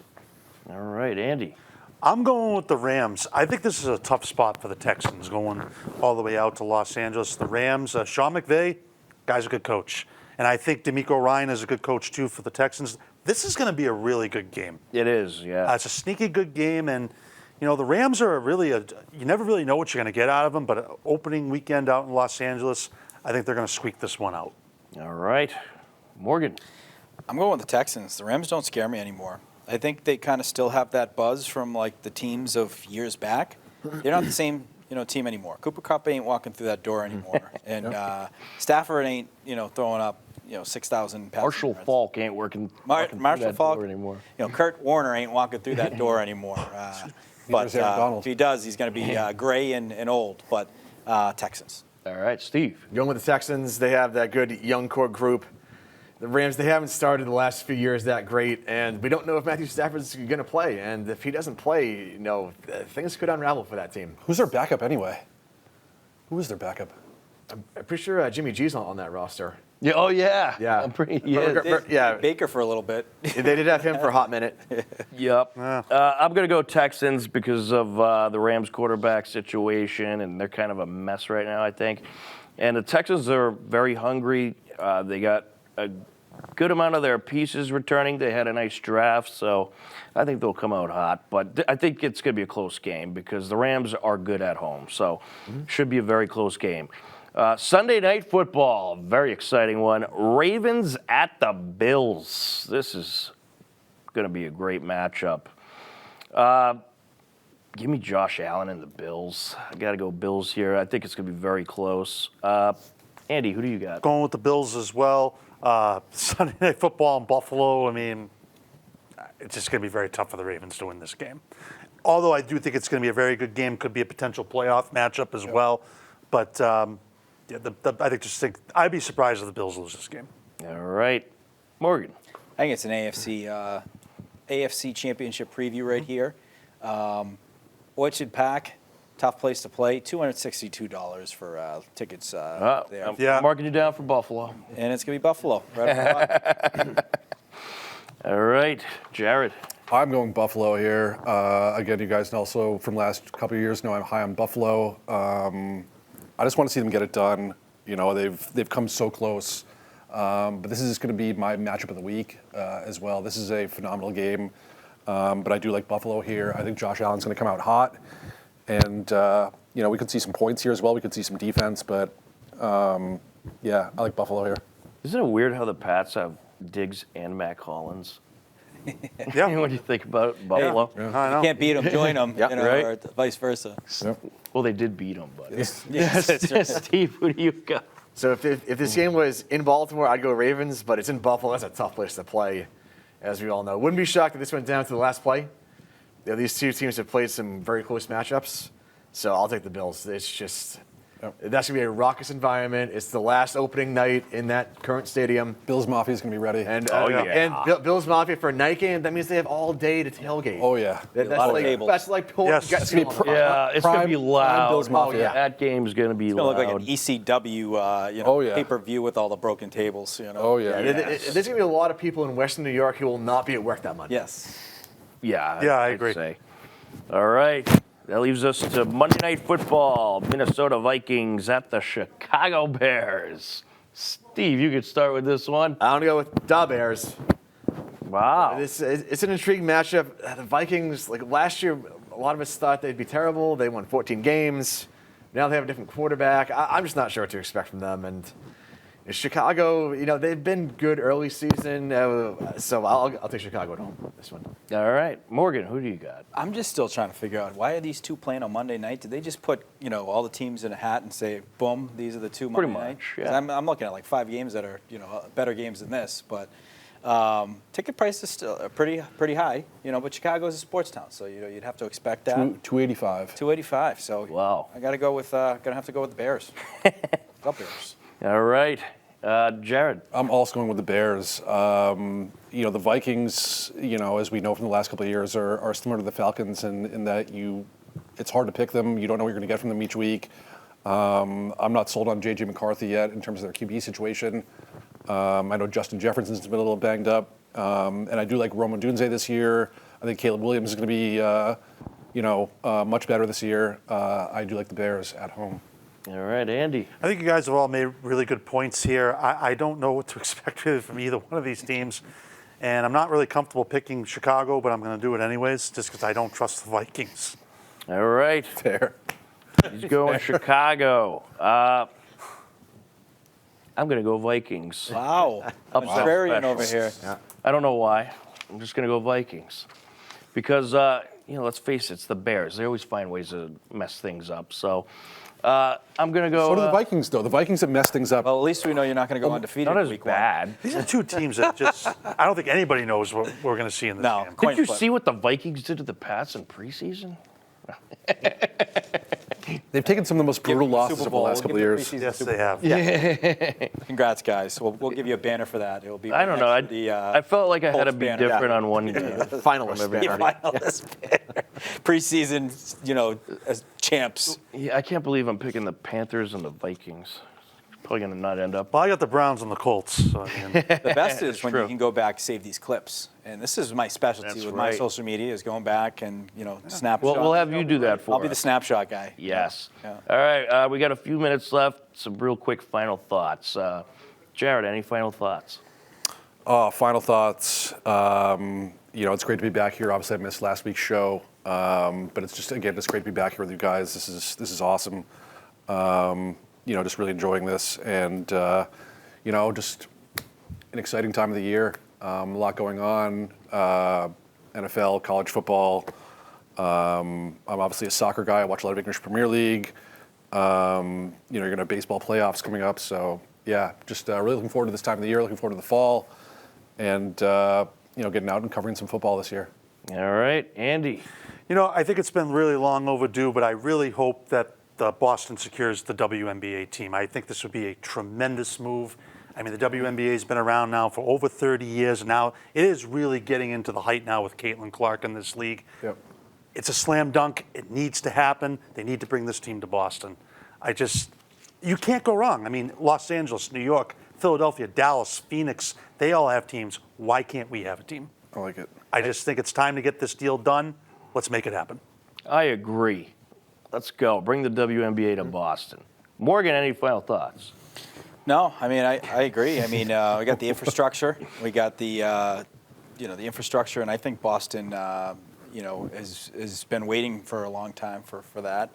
All right, Andy. I'm going with the Rams. I think this is a tough spot for the Texans going all the way out to Los Angeles. The Rams, Sean McVay, guy's a good coach. And I think DeMeco Ryan is a good coach, too, for the Texans. This is going to be a really good game. It is, yeah. It's a sneaky good game, and the Rams are you never really know what you're going to get out of them, but opening weekend out in Los Angeles, I think they're going to squeak this one out. All right. Morgan. I'm going with the Texans. The Rams don't scare me anymore. I think they kind of still have that buzz from, like, the teams of years back. They're not the same, team anymore. Cooper Kupp ain't walking through that door anymore. And Stafford ain't, throwing up, 6,000 passing Marshall yards. Falk ain't working Marshall Falk anymore. Kurt Warner ain't walking through that door anymore. But if he does, he's going to be gray and old. But Texans. All right, Steve. Going with the Texans, they have that good young core group. The Rams, they haven't started the last few years that great, and we don't know if Matthew Stafford's going to play. And if he doesn't play, things could unravel for that team. Who's their backup anyway? Who is their backup? I'm pretty sure Jimmy G's on that roster. Yeah. Oh, yeah. Yeah. I'm pretty. Yeah. Baker for a little bit. They did have him for a hot minute. Yep. I'm going to go Texans because of the Rams quarterback situation, and they're kind of a mess right now, I think. And the Texans are very hungry. They got a good amount of their pieces returning. They had a nice draft, so I think they'll come out hot. But I think it's going to be a close game because the Rams are good at home, so should be a very close game. Sunday Night Football, very exciting one. Ravens at the Bills. This is going to be a great matchup. Give me Josh Allen and the Bills. I got to go Bills here. I think it's going to be very close. Andy, who do you got? Going with the Bills as well. Sunday Night Football in Buffalo, it's just going to be very tough for the Ravens to win this game. Although I do think it's going to be a very good game. Could be a potential playoff matchup as well. But I'd be surprised if the Bills lose this game. All right. Morgan. I think it's an AFC championship preview right here. Orchard Park, tough place to play. $262 for tickets there. Yeah. I'm marking you down for Buffalo. And it's going to be Buffalo. Right on the line. All right, Jared. I'm going Buffalo here. Again, you guys also from last couple of years know I'm high on Buffalo. I just want to see them get it done. You know, they've come so close. But this is going to be my matchup of the week as well. This is a phenomenal game. But I do like Buffalo here. I think Josh Allen's going to come out hot. And, you know, we could see some points here as well. We could see some defense. But, yeah, I like Buffalo here. Isn't it weird how the Pats have Diggs and Mac Hollins? Yeah. What do you think about Buffalo? I You know. can't beat them, join them, Yeah, right. or vice versa. Well, they did beat them, but Yes. Steve, who do you got? So if this game was in Baltimore, I'd go Ravens, but it's in Buffalo. That's a tough place to play, as we all know. Wouldn't be shocked if this went down to the last play. You know, these two teams have played some very close matchups, so I'll take the Bills. It's just that's gonna be a raucous environment. It's the last opening night in that current stadium, Bills Mafia's going to be ready. and yeah. Bills Mafia for a night game. That means they have all day to tailgate. Oh, yeah. That's lot of like tables. that's like pulling. Yes. gut It's gonna be feeling. Yeah, it's going to be Prime loud. Bills Mafia. yeah. That game's going to be It's going to loud. look like an ECW Oh, yeah. pay-per-view with all the broken tables. You know? Oh, yeah. There's going to be a lot of people in Western New York who will not be at work that Monday. Yes. Yeah, Yeah, I I'd agree. say. All right. That leaves us to Monday Night Football. Minnesota Vikings at the Chicago Bears. Steve, you could start with this one. I'm going to go with the Bears. Wow. It's an intriguing matchup. The Vikings, like last year, a lot of us thought they'd be terrible. They won 14 games. Now they have a different quarterback. I'm just not sure what to expect from them. And Chicago, you know, they've been good early season, so I'll take Chicago at home this one. All right. Morgan, who do you got? I'm just still trying to figure out, why are these two playing on Monday night? Did they just put, all the teams in a hat and say, boom, these are the two Monday Pretty nights? much, 'Cause yeah. I'm looking at like 5 games that are, better games than this. But ticket price is still pretty high, but Chicago is a sports town, so you'd have to expect that. 285. 285. So Wow. I got to go with gonna have to go with the Bears. The Bears. All right. Jared. I'm also going with the Bears. The Vikings, as we know from the last couple of years, are similar to the Falcons in that it's hard to pick them. You don't know what you're going to get from them each week. I'm not sold on J.J. McCarthy yet in terms of their QB situation. I know Justin Jefferson's been a little banged up, and I do like Rome Odunze this year. I think Caleb Williams is going to be, much better this year. I do like the Bears at home. All right, Andy. I think you guys have all made really good points here. I don't know what to expect from either one of these teams. And I'm not really comfortable picking Chicago, but I'm going to do it anyways, just because I don't trust the Vikings. All right. Fair. He's going Chicago. I'm going to go Vikings. Wow. Contrarian over here. I don't know why. I'm just going to go Vikings. Because, let's face it, it's the Bears. They always find ways to mess things up. So I'm going to go. So do the Vikings, though. The Vikings have messed things up. Well, at least we know you're not going to go undefeated Not as week bad. These are two teams that I don't think anybody knows what we're going to see in this No. game. Did you see what the Vikings did to the Pats in preseason? They've taken some of the most brutal losses over the last couple of years. Yes, they have. Congrats, guys. We'll give you a banner for that. It'll be. I don't know. I felt like I had to Colts be banner. different on one game. Finalist banner. Finalist banner. Preseason, as champs. Yeah, I can't believe I'm picking the Panthers and the Vikings. Probably going to not end up. Well, I got the Browns and the Colts. So, The best is when true. you can go back, save these clips. And this is my specialty That's with my right. social media is going back and, snapshot. We'll have you do that for I'll be the us. snapshot guy. Yes. Yeah. All right, we got a few minutes left. Some real quick final thoughts. Jared, any final thoughts? Final thoughts. It's great to be back here. Obviously, I missed last week's show, but it's great to be back here with you guys. This is awesome. Just really enjoying this, and just an exciting time of the year. A lot going on. NFL, college football. I'm obviously a soccer guy. I watch a lot of English Premier League. You're going to have baseball playoffs coming up, so yeah, just really looking forward to this time of the year. Looking forward to the fall, and getting out and covering some football this year. All right, Andy. I think it's been really long overdue, but I really hope that Boston secures the WNBA team. I think this would be a tremendous move. I mean, the WNBA has been around now for over 30 years. Now it is really getting into the height now with Caitlin Clark in this league. Yep. It's a slam dunk. It needs to happen. They need to bring this team to Boston. You can't go wrong. I mean, Los Angeles, New York, Philadelphia, Dallas, Phoenix, they all have teams. Why can't we have a team? I like it. I just think it's time to get this deal done. Let's make it happen. I agree. Let's go. Bring the WNBA to Boston. Morgan, any final thoughts? No, I mean, I agree. I mean, we got the infrastructure. We got the, the infrastructure, and I think Boston, has been waiting for a long time for that.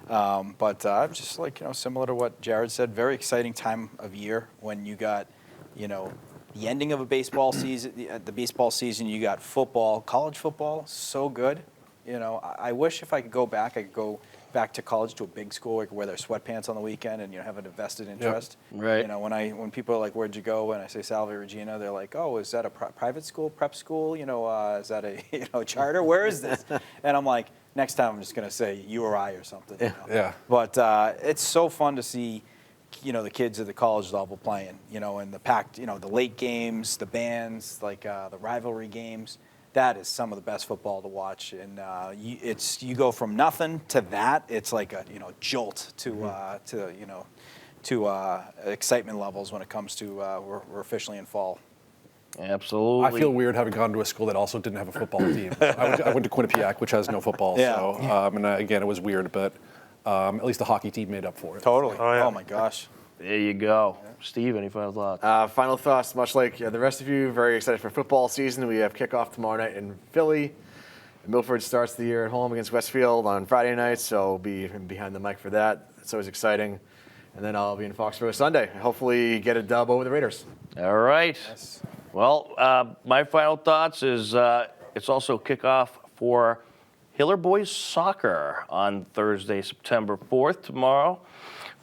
But just like, similar to what Jared said, very exciting time of year when you got, the ending of a baseball season, the baseball season, you got football, college football, so good. I wish if I could go back, I could go back to college to a big school where I could wear their sweatpants on the weekend and have a vested interest. Yep. Right. When people are like, "Where'd you go?" and I say Salve Regina, they're like, "Oh, is that a private school, prep school? Is that a charter? Where is this?" And I'm like, next time I'm just gonna say URI or something. Yeah. But it's so fun to see, the kids at the college level playing. And the packed, the late games, the bands, like the rivalry games. That is some of the best football to watch, and you go from nothing to that. It's like a jolt to excitement levels when it comes to we're officially in fall. Absolutely. I feel weird having gone to a school that also didn't have a football team. I went to Quinnipiac, which has no football. Yeah. So, again, it was weird, but at least the hockey team made up for it. Totally. Oh, yeah. Oh my gosh. There you go. Steve, any final thoughts? Final thoughts, much like the rest of you, very excited for football season. We have kickoff tomorrow night in Philly. Milford starts the year at home against Westfield on Friday night, so I'll be behind the mic for that. It's always exciting. And then I'll be in Foxborough Sunday. Hopefully get a dub over the Raiders. All right. Yes. Well, my final thoughts is it's also kickoff for Hiller Boys Soccer on Thursday, September 4th, tomorrow.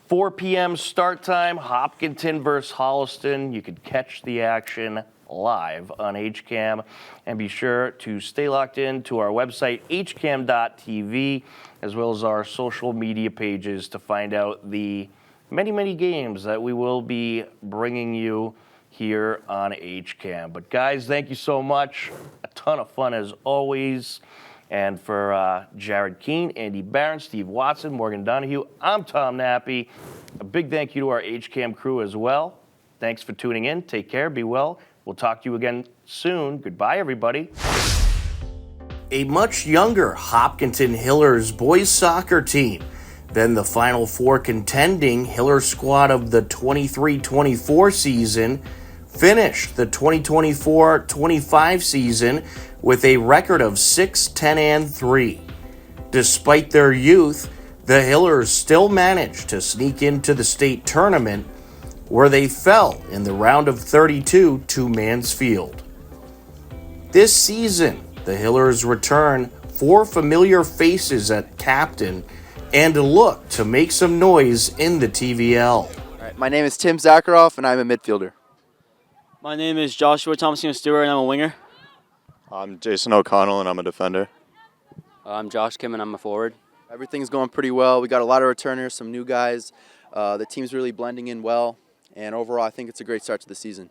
4 p.m. start time, Hopkinton versus Holliston. You can catch the action live on HCAM. And be sure to stay locked in to our website, hcam.tv, as well as our social media pages to find out the many, many games that we will be bringing you here on HCAM. But guys, thank you so much. A ton of fun as always. And for Jared Keene, Andy Barron, Steve Watson, Morgan Donahue, I'm Tom Nappi. A big thank you to our HCAM crew as well. Thanks for tuning in. Take care. Be well. We'll talk to you again soon. Goodbye, everybody. A much younger Hopkinton Hillers Boys Soccer team than the Final Four contending Hiller squad of the 23-24 season finished the 2024-25 season with a record of 6-10-3. Despite their youth, the Hillers still managed to sneak into the state tournament, where they fell in the round of 32 to Mansfield. This season, the Hillers return 4 familiar faces at captain and look to make some noise in the TVL. All right, my name is Tim Zakharoff, and I'm a midfielder. My name is Joshua Thompson Stewart, and I'm a winger. I'm Jason O'Connell, and I'm a defender. I'm Josh Kim, and I'm a forward. Everything's going pretty well. We got a lot of returners, some new guys. The team's really blending in well, and overall, I think it's a great start to the season.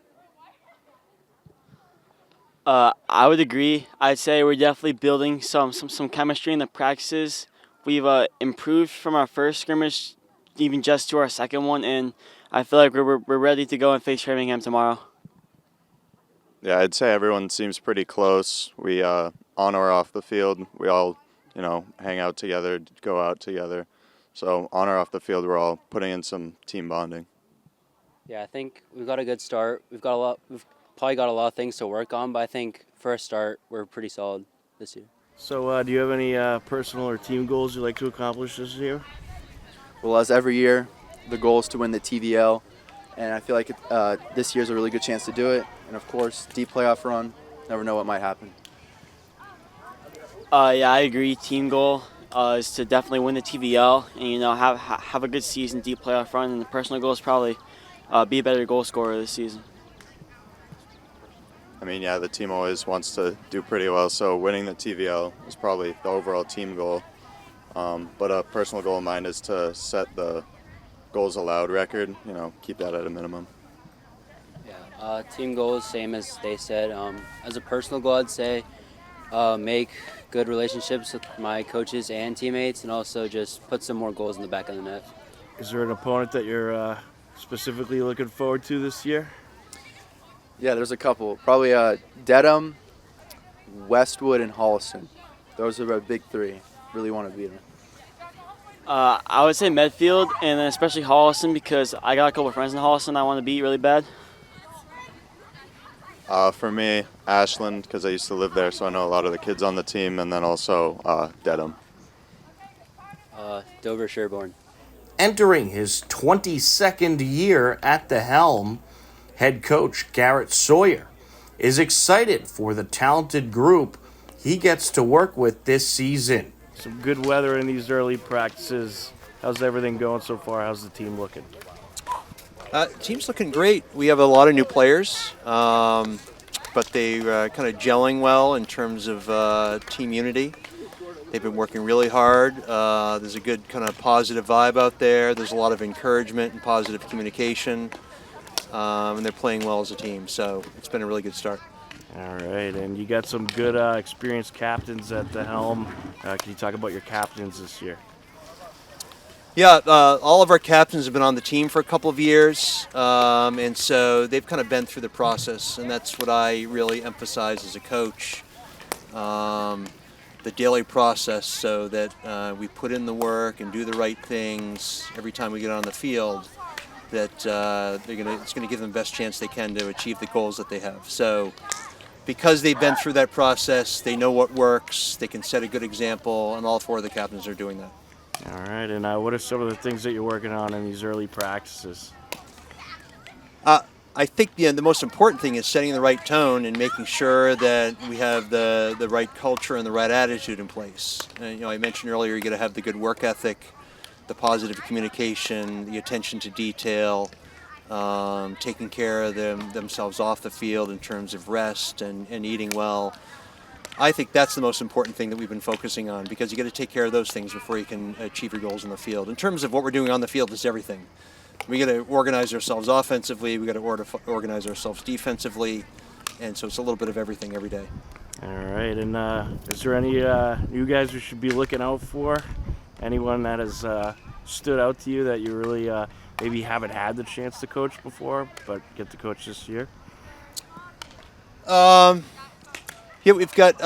I would agree. I'd say we're definitely building some chemistry in the practices. We've improved from our first scrimmage, even just to our second one, and I feel like we're ready to go and face Framingham tomorrow. Yeah, I'd say everyone seems pretty close. We, on or off the field, we all, hang out together, go out together. So on or off the field, we're all putting in some team bonding. Yeah, I think we've got a good start. We've probably got a lot of things to work on, but I think for a start, we're pretty solid this year. So do you have any personal or team goals you'd like to accomplish this year? Well, as every year, the goal is to win the TVL, and I feel like this year's a really good chance to do it. And of course, deep playoff run, never know what might happen. Yeah, I agree. Team goal is to definitely win the TVL and have a good season, deep playoff run. And the personal goal is probably be a better goal scorer this season. I mean, yeah, the team always wants to do pretty well, so winning the TVL is probably the overall team goal. But a personal goal of mine is to set the goals allowed record, keep that at a minimum. Yeah, team goal is same as they said. As a personal goal, I'd say Make good relationships with my coaches and teammates, and also just put some more goals in the back of the net. Is there an opponent that you're specifically looking forward to this year? Yeah, there's a couple. Probably Dedham, Westwood, and Holliston. Those are our big three. Really want to beat them. I would say Medfield, and then especially Holliston, because I got a couple of friends in Holliston I want to beat really bad. For me, Ashland, because I used to live there, so I know a lot of the kids on the team, and then also Dedham. Dover Sherborne. Entering his 22nd year at the helm, head coach Garrett Sawyer is excited for the talented group he gets to work with this season. Some good weather in these early practices. How's everything going so far? How's the team looking? Team's looking great. We have a lot of new players, but they're kind of gelling well in terms of team unity. They've been working really hard. There's a good kind of positive vibe out there. There's a lot of encouragement and positive communication, and they're playing well as a team. So it's been a really good start. All right, and you got some good experienced captains at the helm. Can you talk about your captains this year? Yeah, all of our captains have been on the team for a couple of years, and so they've kind of been through the process, and that's what I really emphasize as a coach, the daily process, so that we put in the work and do the right things every time we get on the field, that it's going to give them the best chance they can to achieve the goals that they have. So because they've been through that process, they know what works, they can set a good example, and all four of the captains are doing that. All right, and what are some of the things that you're working on in these early practices? I think the most important thing is setting the right tone and making sure that we have the right culture and the right attitude in place. And, I mentioned earlier you got to have the good work ethic, the positive communication, the attention to detail, taking care of themselves off the field in terms of rest and eating well. I think that's the most important thing that we've been focusing on, because you got to take care of those things before you can achieve your goals on the field. In terms of what we're doing on the field, it's everything. We got to organize ourselves offensively, we got to organize ourselves defensively, and so it's a little bit of everything every day. All right, and is there any new guys we should be looking out for? Anyone that has stood out to you that you really maybe haven't had the chance to coach before, but get to coach this year? Yeah, we've got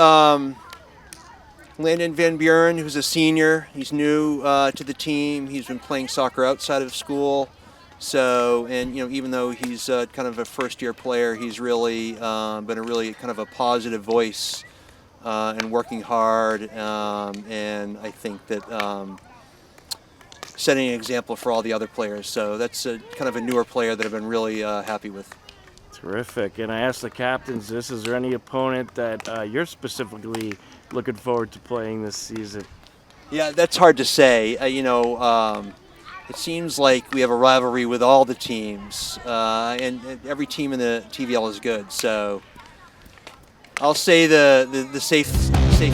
Landon Van Buren, who's a senior. He's new to the team. He's been playing soccer outside of school. So, and even though he's kind of a first-year player, he's really been a really kind of a positive voice and working hard. And I think that setting an example for all the other players. So that's kind of a newer player that I've been really happy with. Terrific. And I asked the captains this, is there any opponent that you're specifically looking forward to playing this season? Yeah, that's hard to say. It seems like we have a rivalry with all the teams, and every team in the TVL is good. So I'll say the safe thing.